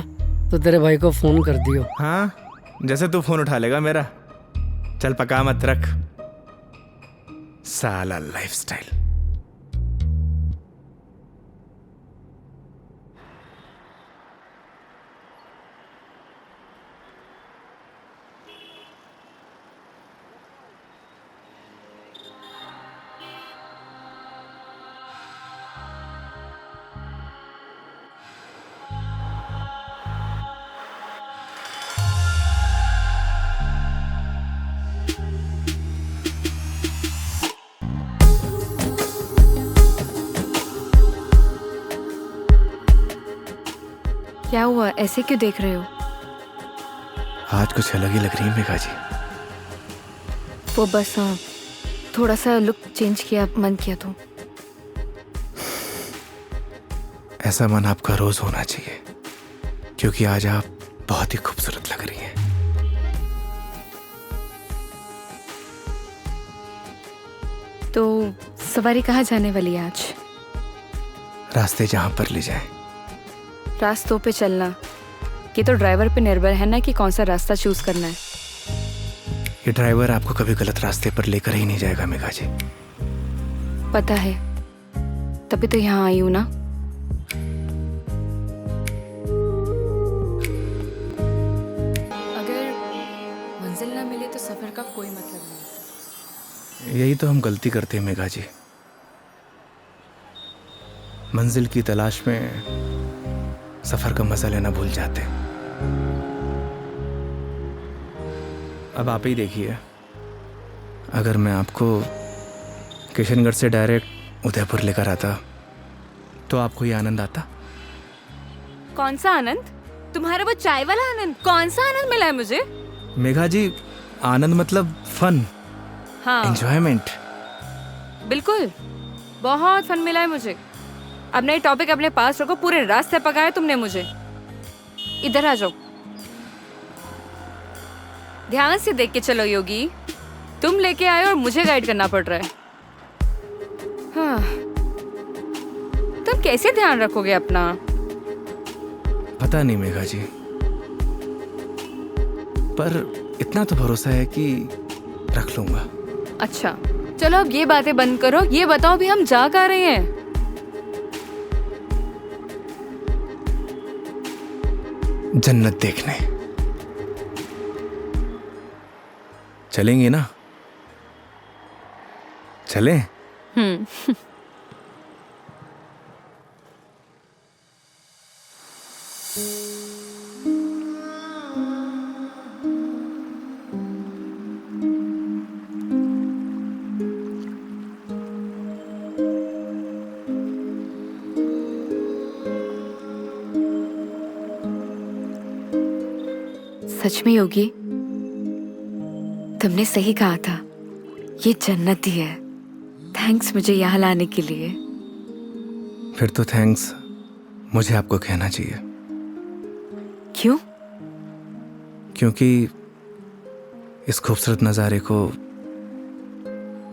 तो तेरे भाई को फोन कर दियो। हाँ जैसे तू फोन उठा लेगा मेरा। चल पका मत रख, साला लाइफस्टाइल। क्या हुआ, ऐसे क्यों देख रहे हो? आज कुछ अलग ही लग रही है मेघा जी। वो बस थोड़ा सा लुक चेंज किया, मन किया तो। ऐसा मन आपका रोज होना चाहिए, क्योंकि आज आप बहुत ही खूबसूरत लग रही हैं। तो सवारी कहाँ जाने वाली है आज? रास्ते जहां पर ले जाए। रास्तों पे चलना ये तो ड्राइवर पे निर्भर है ना कि कौन सा रास्ता चूज करना है। ये ड्राइवर आपको कभी गलत रास्ते पर लेकर ही नहीं जाएगा मेघा जी। पता है, तभी तो यहाँ आई हूँ ना। अगर मंजिल ना मिले तो सफर का कोई मतलब नहीं। यही तो हम गलती करते हैं मेघा जी। मंजिल की तलाश में सफर का मजा लेना भूल जाते हैं। अब आप ही देखिए, अगर मैं आपको किशनगढ़ से डायरेक्ट उदयपुर लेकर आता तो आपको ये आनंद आता? कौन सा आनंद? तुम्हारा वो चाय वाला आनंद? कौन सा आनंद मिला है मुझे? मेघा जी, आनंद मतलब फन, हाँ एंजॉयमेंट। बिल्कुल, बहुत फन मिला है मुझे। अब नई टॉपिक अपने पास रखो, पूरे रास्ते पकाया तुमने मुझे। इधर आ जाओ, ध्यान से देख के चलो योगी। तुम लेके आए और मुझे गाइड करना पड़ रहा है। हाँ, तुम कैसे ध्यान रखोगे अपना? पता नहीं मेघा जी, पर इतना तो भरोसा है कि रख लूंगा। अच्छा चलो अब ये बातें बंद करो, ये बताओ भी हम जा कहाँ रहे हैं? जन्नत देखने चलेंगे ना? चलें? सच में योगी, तुमने सही कहा था, ये जन्नत ही है। थैंक्स मुझे यहाँ लाने के लिए। फिर तो थैंक्स मुझे आपको कहना चाहिए। क्यों? क्योंकि इस खूबसूरत नज़ारे को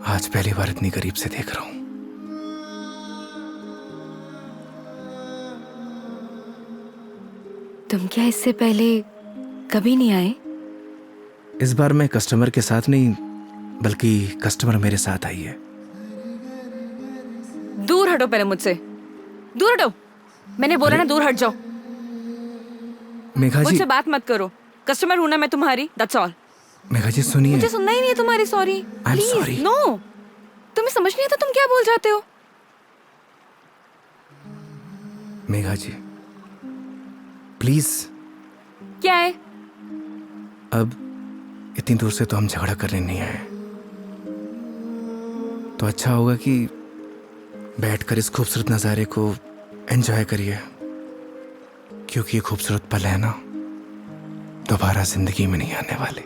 आज पहली बार इतनी करीब से देख रहा हूं। तुम क्या इससे पहले कभी नहीं आए? इस बार मैं कस्टमर के साथ नहीं, बल्कि कस्टमर मेरे साथ आई है। दूर हटो पहले मुझसे, दूर हटो। मैंने बोला ना दूर हट जाओ। मेघा जी, मुझसे बात मत करो। कस्टमर हूं ना मैं तुम्हारी, दैट्स ऑल। मेघा जी सुनिए। मुझे सुनना ही नहीं है तुम्हारी sorry. I'm sorry. Please no, तुम्हें समझ नहीं आता तुम क्या बोल जाते हो। मेघा जी प्लीज। क्या है? अब इतनी दूर से तो हम झगड़ा करने नहीं आए, तो अच्छा होगा कि बैठकर इस खूबसूरत नज़ारे को एंजॉय करिए, क्योंकि ये खूबसूरत पल है ना, दोबारा जिंदगी में नहीं आने वाले।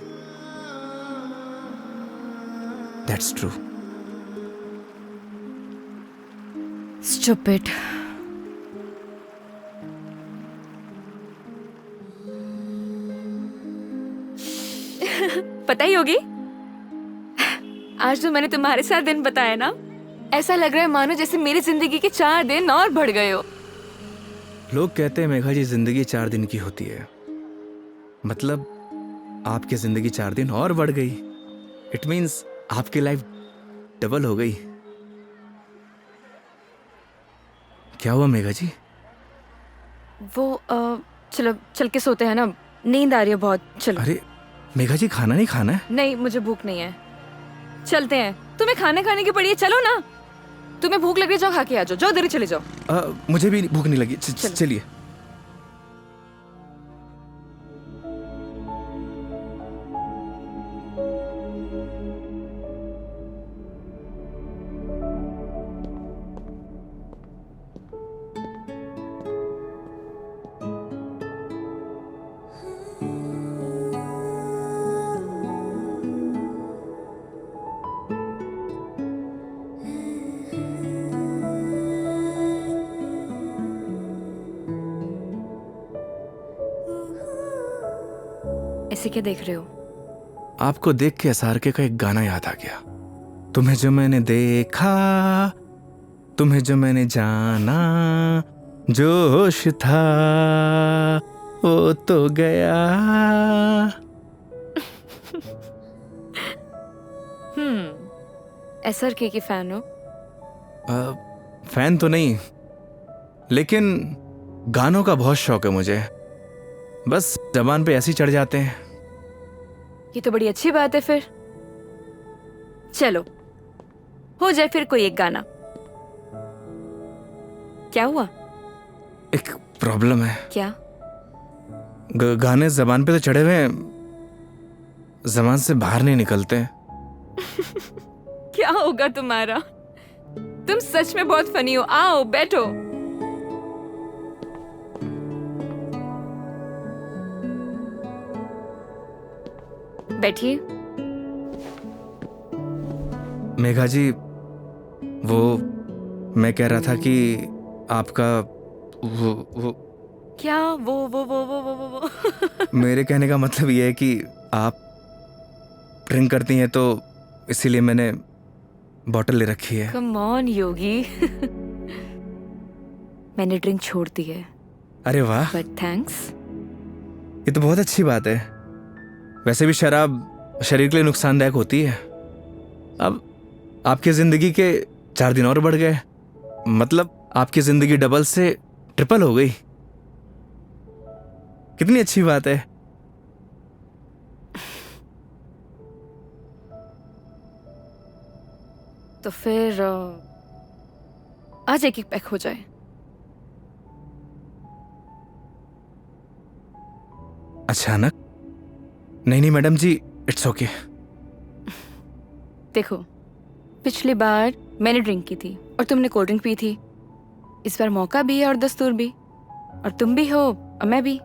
That's true. स्टूपिड। पता ही होगी, आज जो मैंने तुम्हारे साथ दिन बताया ना, ऐसा लग रहा है मानो जैसे मेरी जिंदगी के 4 दिन और बढ़ गए हो। लोग कहते हैं मेघा जी जिंदगी 4 दिन की होती है, मतलब आपकी जिंदगी 4 दिन और बढ़ गई। इट मीन्स आपकी लाइफ डबल हो गई। क्या हुआ मेघा जी? वो चलो चल के सोते हैं ना, नींद आ रही है बहुत। चलो। अरे मेघा जी, खाना नहीं खाना है? नहीं, मुझे भूख नहीं है। चलते हैं। तुम्हें खाना खाने की पड़ी है, चलो ना। तुम्हें भूख लग रही है, जाओ खा के आ जाओ। जाओ इधर ही चले जाओ। मुझे भी भूख नहीं लगी। चलिए। ऐसे क्या देख रहे हो? आपको देख के एसआरके का एक गाना याद आ गया। तुम्हें जो मैंने देखा, तुम्हें जो मैंने जाना, जो होश था वो तो गया। SRK की फैन हो? फैन तो नहीं, लेकिन गानों का बहुत शौक है मुझे। बस जबान पे ऐसे ही चढ़ जाते हैं। ये तो बड़ी अच्छी बात है फिर। चलो हो जाए फिर कोई एक गाना। क्या हुआ? एक प्रॉब्लम है। क्या? गाने जबान पे तो चढ़े हुए हैं, जबान से बाहर नहीं निकलते। क्या होगा तुम्हारा? तुम सच में बहुत फनी हो। आओ बैठो। बैठिए। मेघा जी, वो मैं कह रहा था कि आपका वो क्या वो मेरे कहने का मतलब ये है कि आप ड्रिंक करती हैं, तो इसीलिए मैंने बॉटल ले रखी है। कम ऑन योगी। मैंने ड्रिंक छोड़ दी है। अरे वाह, बट थैंक्स। ये तो बहुत अच्छी बात है। वैसे भी शराब शरीर के लिए नुकसानदायक होती है। अब आपकी जिंदगी के 4 दिन और बढ़ गए, मतलब आपकी जिंदगी डबल से ट्रिपल हो गई। कितनी अच्छी बात है। तो फिर आज एक एक पैक हो जाए। अचानक? नहीं मैडम जी, इट्स ओके। देखो, पिछली बार मैंने ड्रिंक की थी और तुमने कोल्ड ड्रिंक पी थी। इस बार मौका भी है और दस्तूर भी, और तुम भी हो और मैं भी,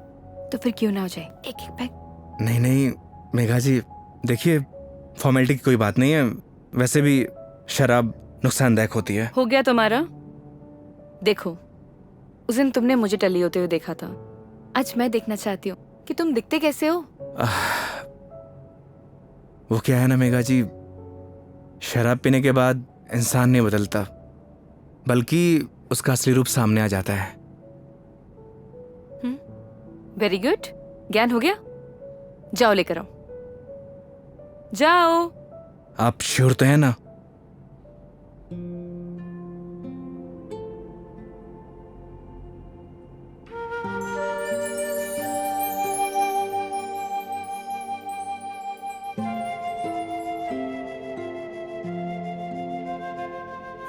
तो फिर क्यों ना हो जाए एक एक पैक। नहीं मेघा जी, देखिए फॉर्मेलिटी की कोई बात नहीं है। वैसे भी शराब नुकसानदायक होती है। हो गया तुम्हारा। देखो, उस दिन तुमने मुझे टली होते हुए देखा था। आज मैं देखना चाहती हूँ कि तुम दिखते कैसे हो। वो क्या है ना मेघा जी, शराब पीने के बाद इंसान नहीं बदलता, बल्कि उसका असली रूप सामने आ जाता है। वेरी गुड, ज्ञान हो गया। जाओ लेकर आओ, जाओ। आप श्योर तो है ना?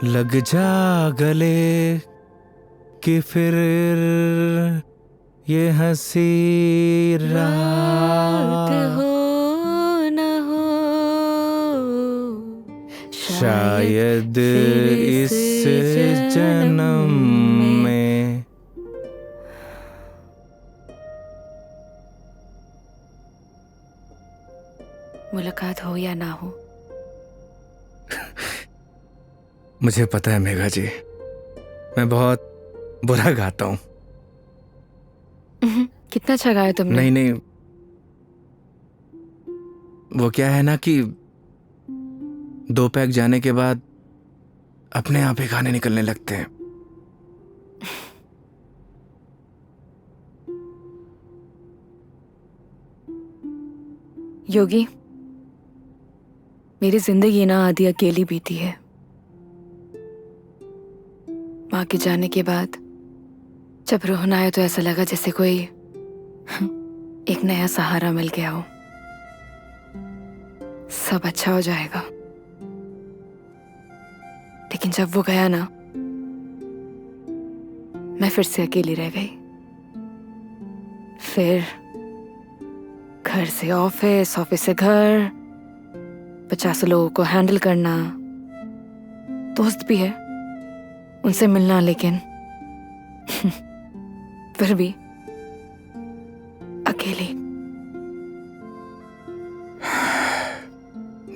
लग जा गले कि फिर ये हंसी रात हो न हो, शायद इस जन्म में। मुलाकात हो या ना हो। मुझे पता है मेघा जी, मैं बहुत बुरा गाता हूँ। कितना अच्छा गाया तुमने। नहीं, वो क्या है ना कि 2 पैक जाने के बाद अपने आप ही गाने निकलने लगते हैं। योगी, मेरी जिंदगी ना आधी अकेली बीती है। माँ के जाने के बाद जब रोहन आया तो ऐसा लगा जैसे कोई एक नया सहारा मिल गया हो। सब अच्छा हो जाएगा। लेकिन जब वो गया ना, मैं फिर से अकेली रह गई। फिर घर से ऑफिस, ऑफिस से घर, 50 लोगों को हैंडल करना, दोस्त भी है, उनसे मिलना, लेकिन फिर भी अकेली।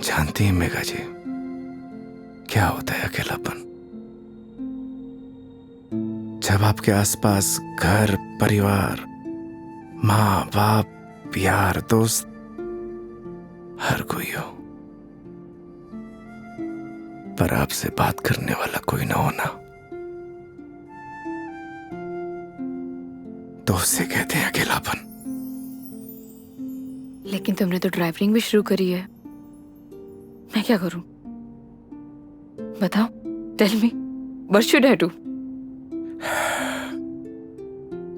जानती हैं मेघा जी, क्या होता है अकेलापन? जब आपके आसपास घर, परिवार, माँ बाप, यार, दोस्त, हर कोई हो। पर आपसे बात करने वाला कोई ना होना तो उससे कहते हैं अकेलापन। लेकिन तुमने तो ड्राइविंग भी शुरू करी है, मैं क्या करूं? बताओ, tell me, what should I do?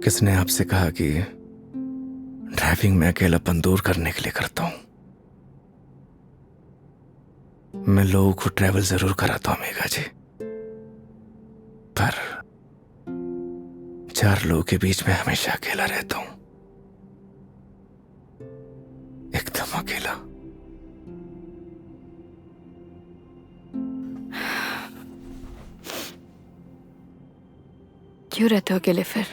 किसने आपसे कहा कि ड्राइविंग में अकेलापन दूर करने के लिए करता हूं? मैं लोगों को ट्रैवल जरूर कराता हूं मेघा जी, पर 4 लोगों के बीच में हमेशा अकेला रहता हूं, एकदम अकेला। क्यों रहते हो अकेले फिर?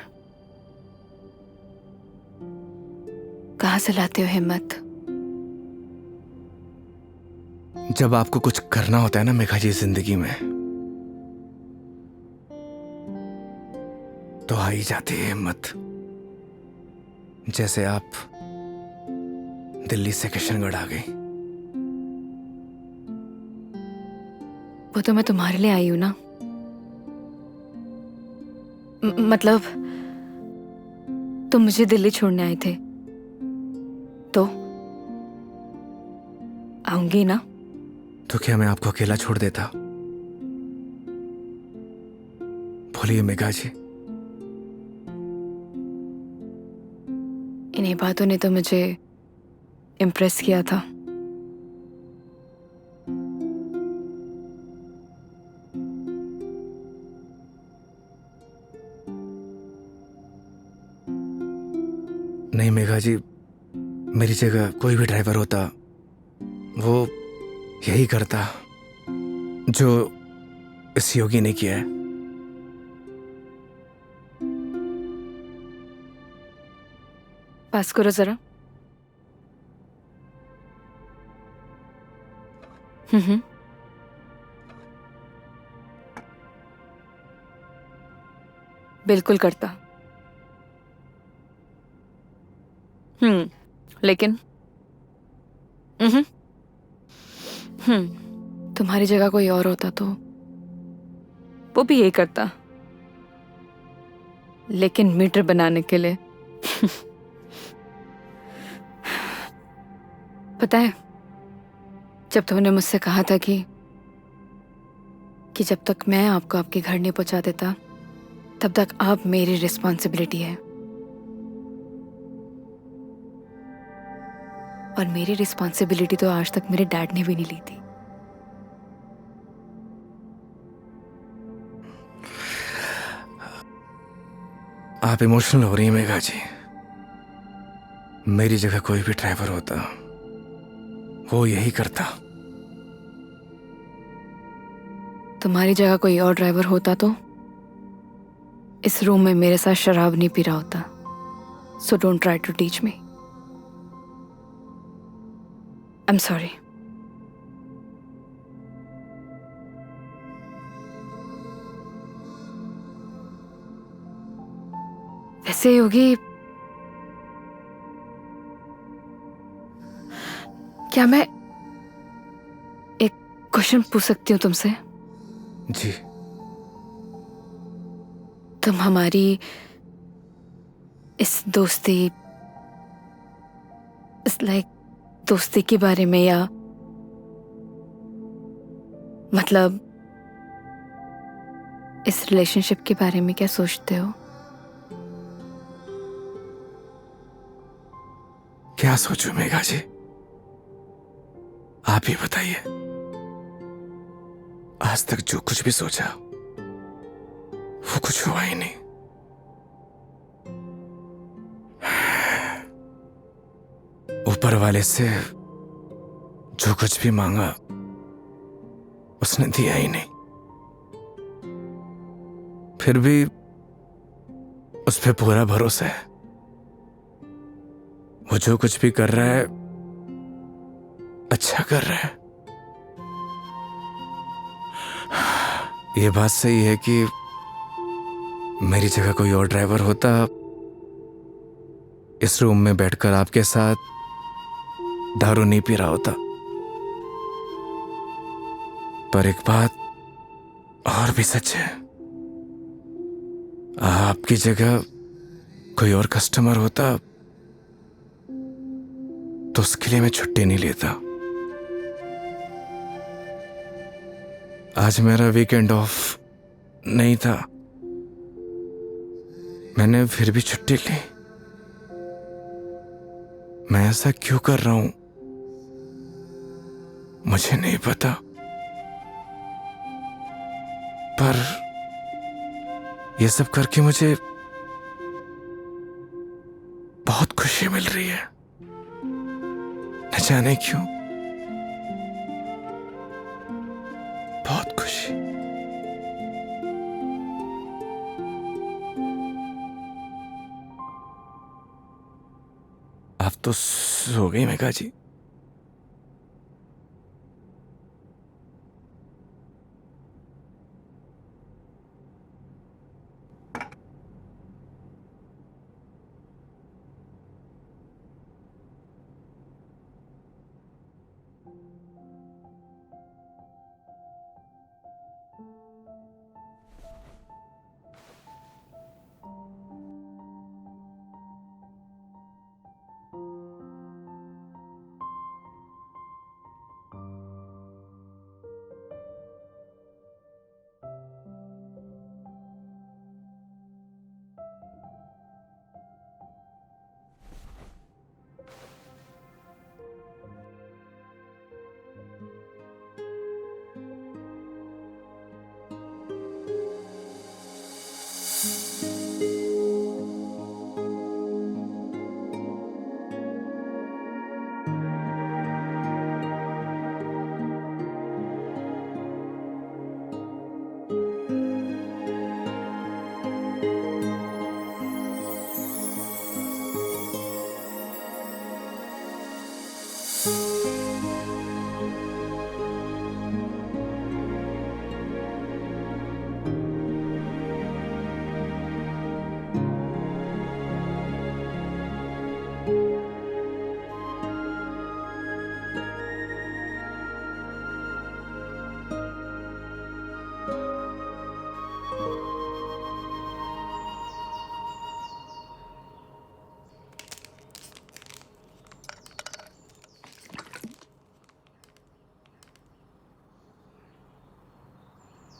कहां से लाते हो हिम्मत? जब आपको कुछ करना होता है ना मेघा जी जिंदगी में, तो आ ही जाती है हिम्मत। जैसे आप दिल्ली से किशनगढ़ आ गई। वो तो मैं तुम्हारे लिए आई हूं ना। मतलब तुम मुझे दिल्ली छोड़ने आए थे तो आऊंगी ना। तो क्या मैं आपको अकेला छोड़ देता? बोलिए मेघा जी। इन्हीं बातों ने तो मुझे इम्प्रेस किया था। नहीं मेघा जी, मेरी जगह कोई भी ड्राइवर होता वो यही करता जो इस योगी ने किया है। पास करो जरा। बिल्कुल करता। लेकिन तुम्हारी जगह कोई और होता तो वो भी यही करता, लेकिन मीटर बनाने के लिए। पता है, जब तुमने मुझसे कहा था कि जब तक मैं आपको आपके घर नहीं पहुंचा देता तब तक आप मेरी रिस्पॉन्सिबिलिटी है, और मेरी रिस्पॉन्सिबिलिटी तो आज तक मेरे डैड ने भी नहीं ली थी। आप इमोशनल हो रही हैं मेघा जी। मेरी जगह कोई भी ड्राइवर होता वो यही करता। तुम्हारी जगह कोई और ड्राइवर होता तो इस रूम में मेरे साथ शराब नहीं पी रहा होता। So don't try to teach me. I'm sorry. वैसे योगी, क्या मैं एक क्वेश्चन पूछ सकती हूँ तुमसे? जी। तुम हमारी इस दोस्ती, इस दोस्ती के बारे में, या मतलब इस रिलेशनशिप के बारे में क्या सोचते हो? क्या सोचूं मेघा जी, आप ही बताइए। आज तक जो कुछ भी सोचा वो कुछ हुआ ही नहीं। ऊपर वाले से जो कुछ भी मांगा उसने दिया ही नहीं, फिर भी उस पे पूरा भरोसा है। वो जो कुछ भी कर रहा है अच्छा कर रहा है। ये बात सही है कि मेरी जगह कोई और ड्राइवर होता इस रूम में बैठकर आपके साथ दारू नहीं पी रहा होता। पर एक बात और भी सच है, आपकी जगह कोई और कस्टमर होता तो उसके लिए मैं छुट्टी नहीं लेता। आज मेरा वीकेंड ऑफ नहीं था, मैंने फिर भी छुट्टी ली। मैं ऐसा क्यों कर रहा हूं मुझे नहीं पता, पर यह सब करके मुझे बहुत खुशी मिल रही है, न जाने क्यों, बहुत खुशी। आप तो सो गई Megha ji.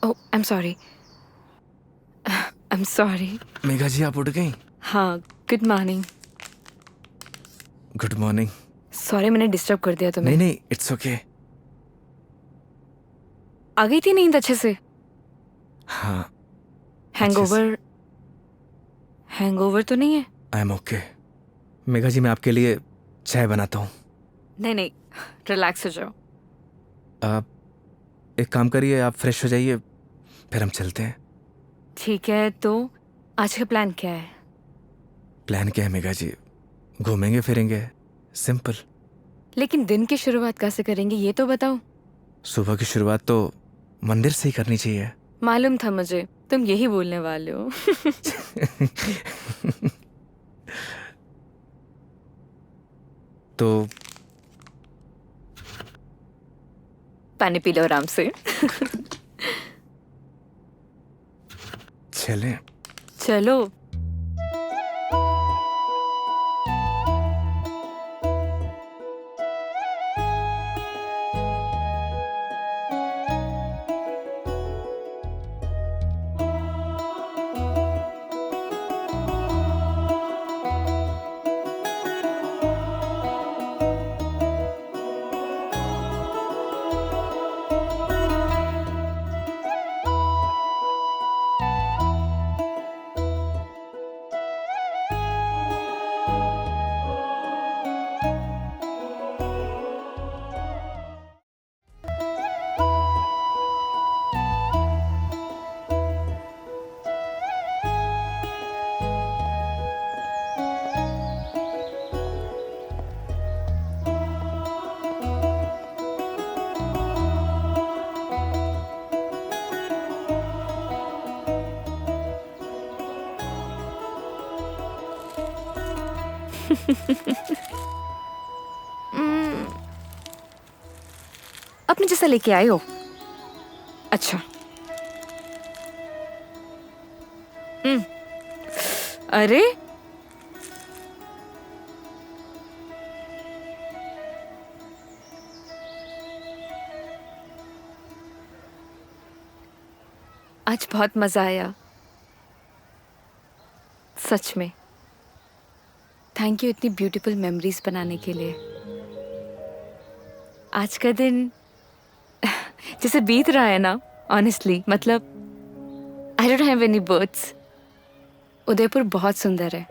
Oh, I am sorry. I am sorry. Megha ji आप उठ गई? हाँ, good morning. Good morning. Sorry मैंने डिस्टर्ब कर दिया तुम्हें। नहीं नहीं, इट्स ओके। आ गई थी नींद अच्छे से? हाँ। हैंगओवर हैंगओवर तो नहीं है? I am okay. Megha ji मैं आपके लिए चाय बनाता हूँ। नहीं नहीं, रिलैक्स हो जाओ। आप एक काम करिए, आप फ्रेश हो जाइए, फिर हम चलते हैं। ठीक है, तो आज का प्लान क्या है? प्लान क्या है मेघा जी? घूमेंगे फिरेंगे, सिंपल। लेकिन दिन की शुरुआत कैसे करेंगे ये तो बताओ। सुबह की शुरुआत तो मंदिर से ही करनी चाहिए। मालूम था मुझे तुम यही बोलने वाले हो। तो पानी पी लो आराम से। चलें? चलो। अपने जैसा लेके आए हो? अच्छा, अरे आज बहुत मजा आया, सच में। थैंक यू इतनी ब्यूटीफुल मेमोरीज बनाने के लिए। आज का दिन जैसे बीत रहा है ना, ऑनेस्टली, मतलब I don't have any words. Udaipur बहुत सुंदर है।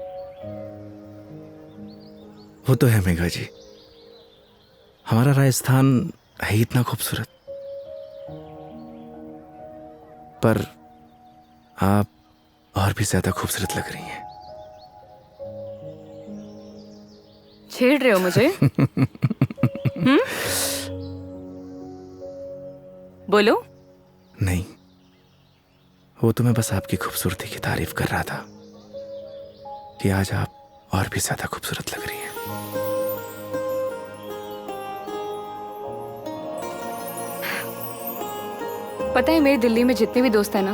वो तो है मेघा जी, हमारा राजस्थान है ही इतना खूबसूरत। पर आप और भी ज्यादा खूबसूरत लग रही हैं। छेड़ रहे हो मुझे? बोलो। नहीं, वो तो मैं बस आपकी खूबसूरती की तारीफ कर रहा था कि आज आप और भी ज्यादा खूबसूरत लग रही हैं। पता है, मेरे दिल्ली में जितने भी दोस्त हैं ना,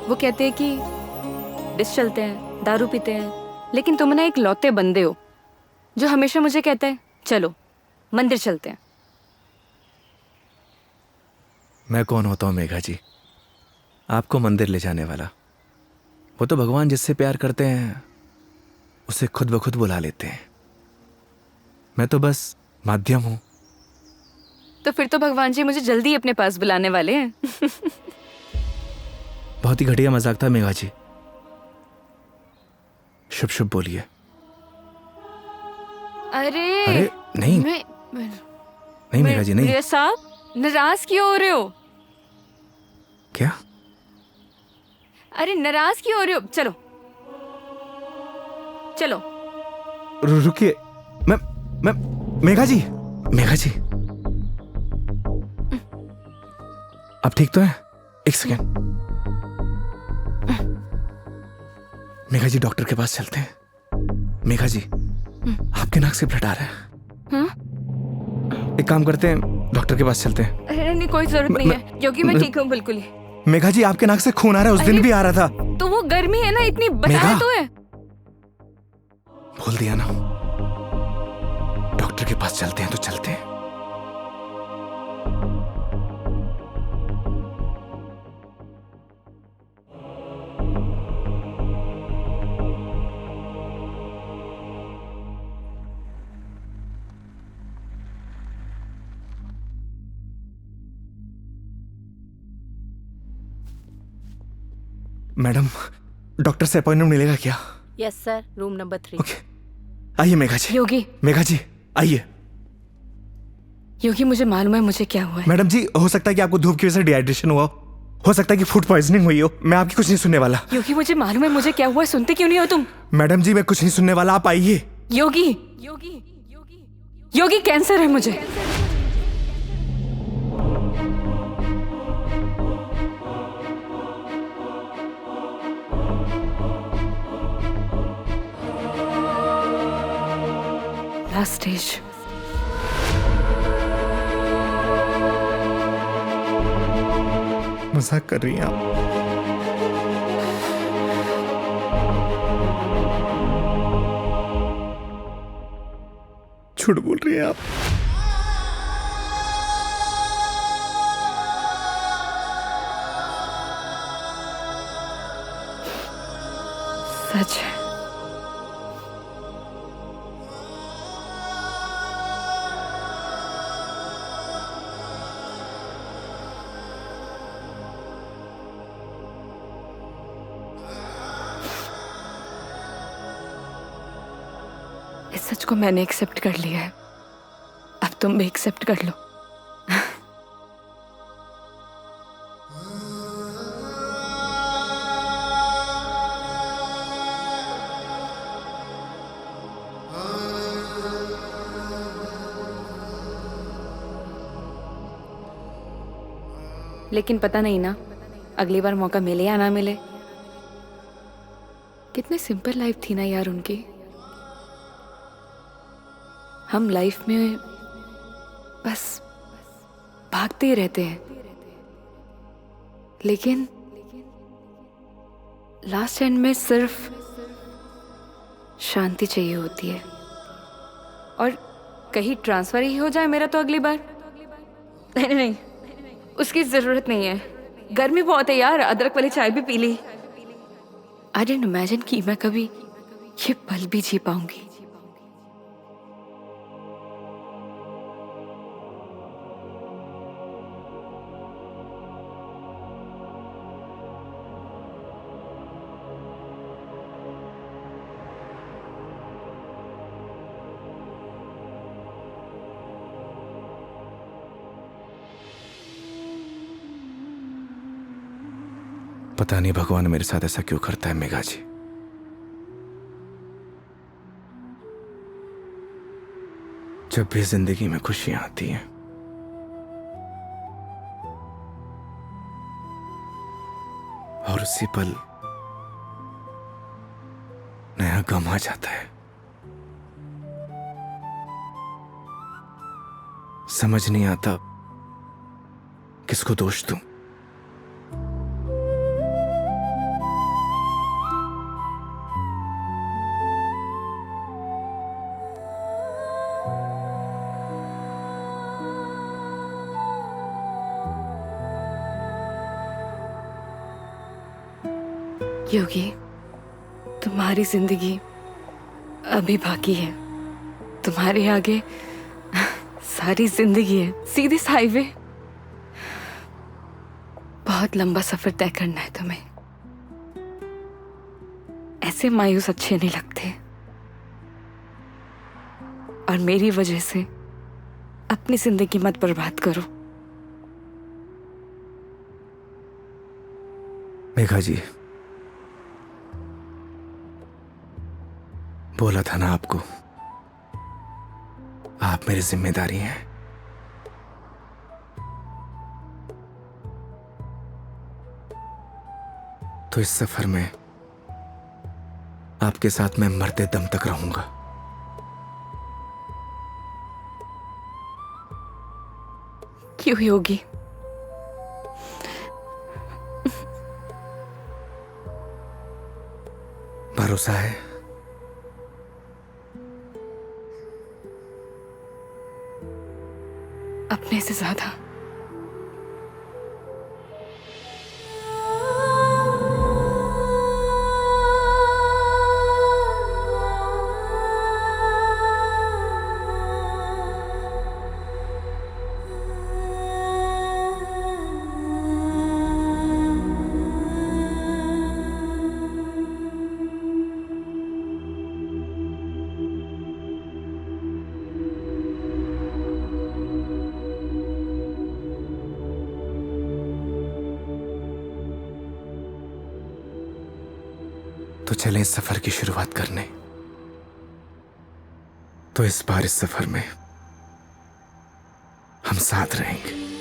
वो कहते हैं कि डिस चलते हैं, दारू पीते हैं, लेकिन तुम ना एक लौते बंदे हो जो हमेशा मुझे कहता है चलो मंदिर चलते हैं। मैं कौन होता हूँ मेघा जी, आपको मंदिर ले जाने वाला? वो तो भगवान जिससे प्यार करते हैं उसे खुद ब खुद बुला लेते हैं। मैं तो बस माध्यम हूं। तो फिर तो भगवान जी मुझे जल्दी अपने पास बुलाने वाले हैं। बहुत ही घटिया मजाक था मेघा जी। शुभ शुभ बोलिए। अरे नहीं मैं नहीं मेघा जी, नहीं। मेरे साहब नाराज क्यों हो रहे हो? क्या? अरे नाराज क्यों हो रहे हो? चलो चलो। रुकिए, मैं मेघा जी, मेघा जी, आप ठीक तो हैं? एक सेकेंड। मेघा जी, डॉक्टर के पास चलते हैं। मेघा जी, आपके नाक से ब्लड आ रहा है। हाँ? एक काम करते हैं, डॉक्टर के पास चलते हैं। अरे नहीं, कोई जरूरत नहीं है, क्योंकि मैं ठीक हूँ बिल्कुल ही। मेघा जी, आपके नाक से खून आ रहा है, उस दिन भी आ रहा था। तो वो गर्मी है ना, इतनी बताया मेघा! तो है। भूल दिया ना। डॉक्टर के पास चलते हैं तो चलते हैं। मैडम, डॉक्टर से अपॉइंटमेंट मिलेगा क्या? Yes sir, room number 3। Okay, आइए मेघा जी। योगी, मेघा जी आइए। योगी, मुझे मालूम है मुझे क्या हुआ है। मैडम जी, हो सकता है कि आपको धूप की वजह से डिहाइड्रेशन हुआ हो सकता है कि फूड पॉइजनिंग हुई हो। मैं आपकी कुछ नहीं सुनने वाला। योगी, मुझे मालूम है मुझे क्या हुआ है, सुनते क्यों नहीं हो तुम? मैडम जी, मैं कुछ नहीं सुनने वाला, आप आइए। योगी, योगी, योगी, कैंसर है मुझे। Last stage. मजाक कर रही हैं आप? झूठ बोल रही हैं आप? सच है। इस सच को मैंने एक्सेप्ट कर लिया है, अब तुम भी एक्सेप्ट कर लो। लेकिन पता नहीं ना, अगली बार मौका मिले या ना मिले। कितनी सिंपल लाइफ थी ना यार उनकी। हम लाइफ में बस भागते ही रहते हैं, लेकिन लास्ट एंड में सिर्फ शांति चाहिए होती है। और कहीं ट्रांसफर ही हो जाए मेरा तो अगली बार। नहीं नहीं, उसकी जरूरत नहीं है। गर्मी बहुत है यार, अदरक वाली चाय भी पी ली। आई डिडंट इमेजिन कि मैं कभी ये पल भी जी पाऊंगी। पता नहीं भगवान मेरे साथ ऐसा क्यों करता है मेघा जी। जब भी जिंदगी में खुशियां आती हैं और उसी पल नया गम आ जाता है। समझ नहीं आता किसको दोष दूं। योगी, तुम्हारी जिंदगी अभी बाकी है। तुम्हारे आगे सारी जिंदगी है, सीधी हाईवे। बहुत लंबा सफर तय करना है तुम्हें। ऐसे मायूस अच्छे नहीं लगते। और मेरी वजह से अपनी जिंदगी मत बर्बाद करो। मेघा जी, बोला था ना आपको, आप मेरी जिम्मेदारी हैं। तो इस सफर में आपके साथ मैं मरते दम तक रहूंगा। क्यों योगी? भरोसा है। अपने से ज्यादा। तो चलें इस सफर की शुरुआत करने। तो इस बार इस सफर में हम साथ रहेंगे।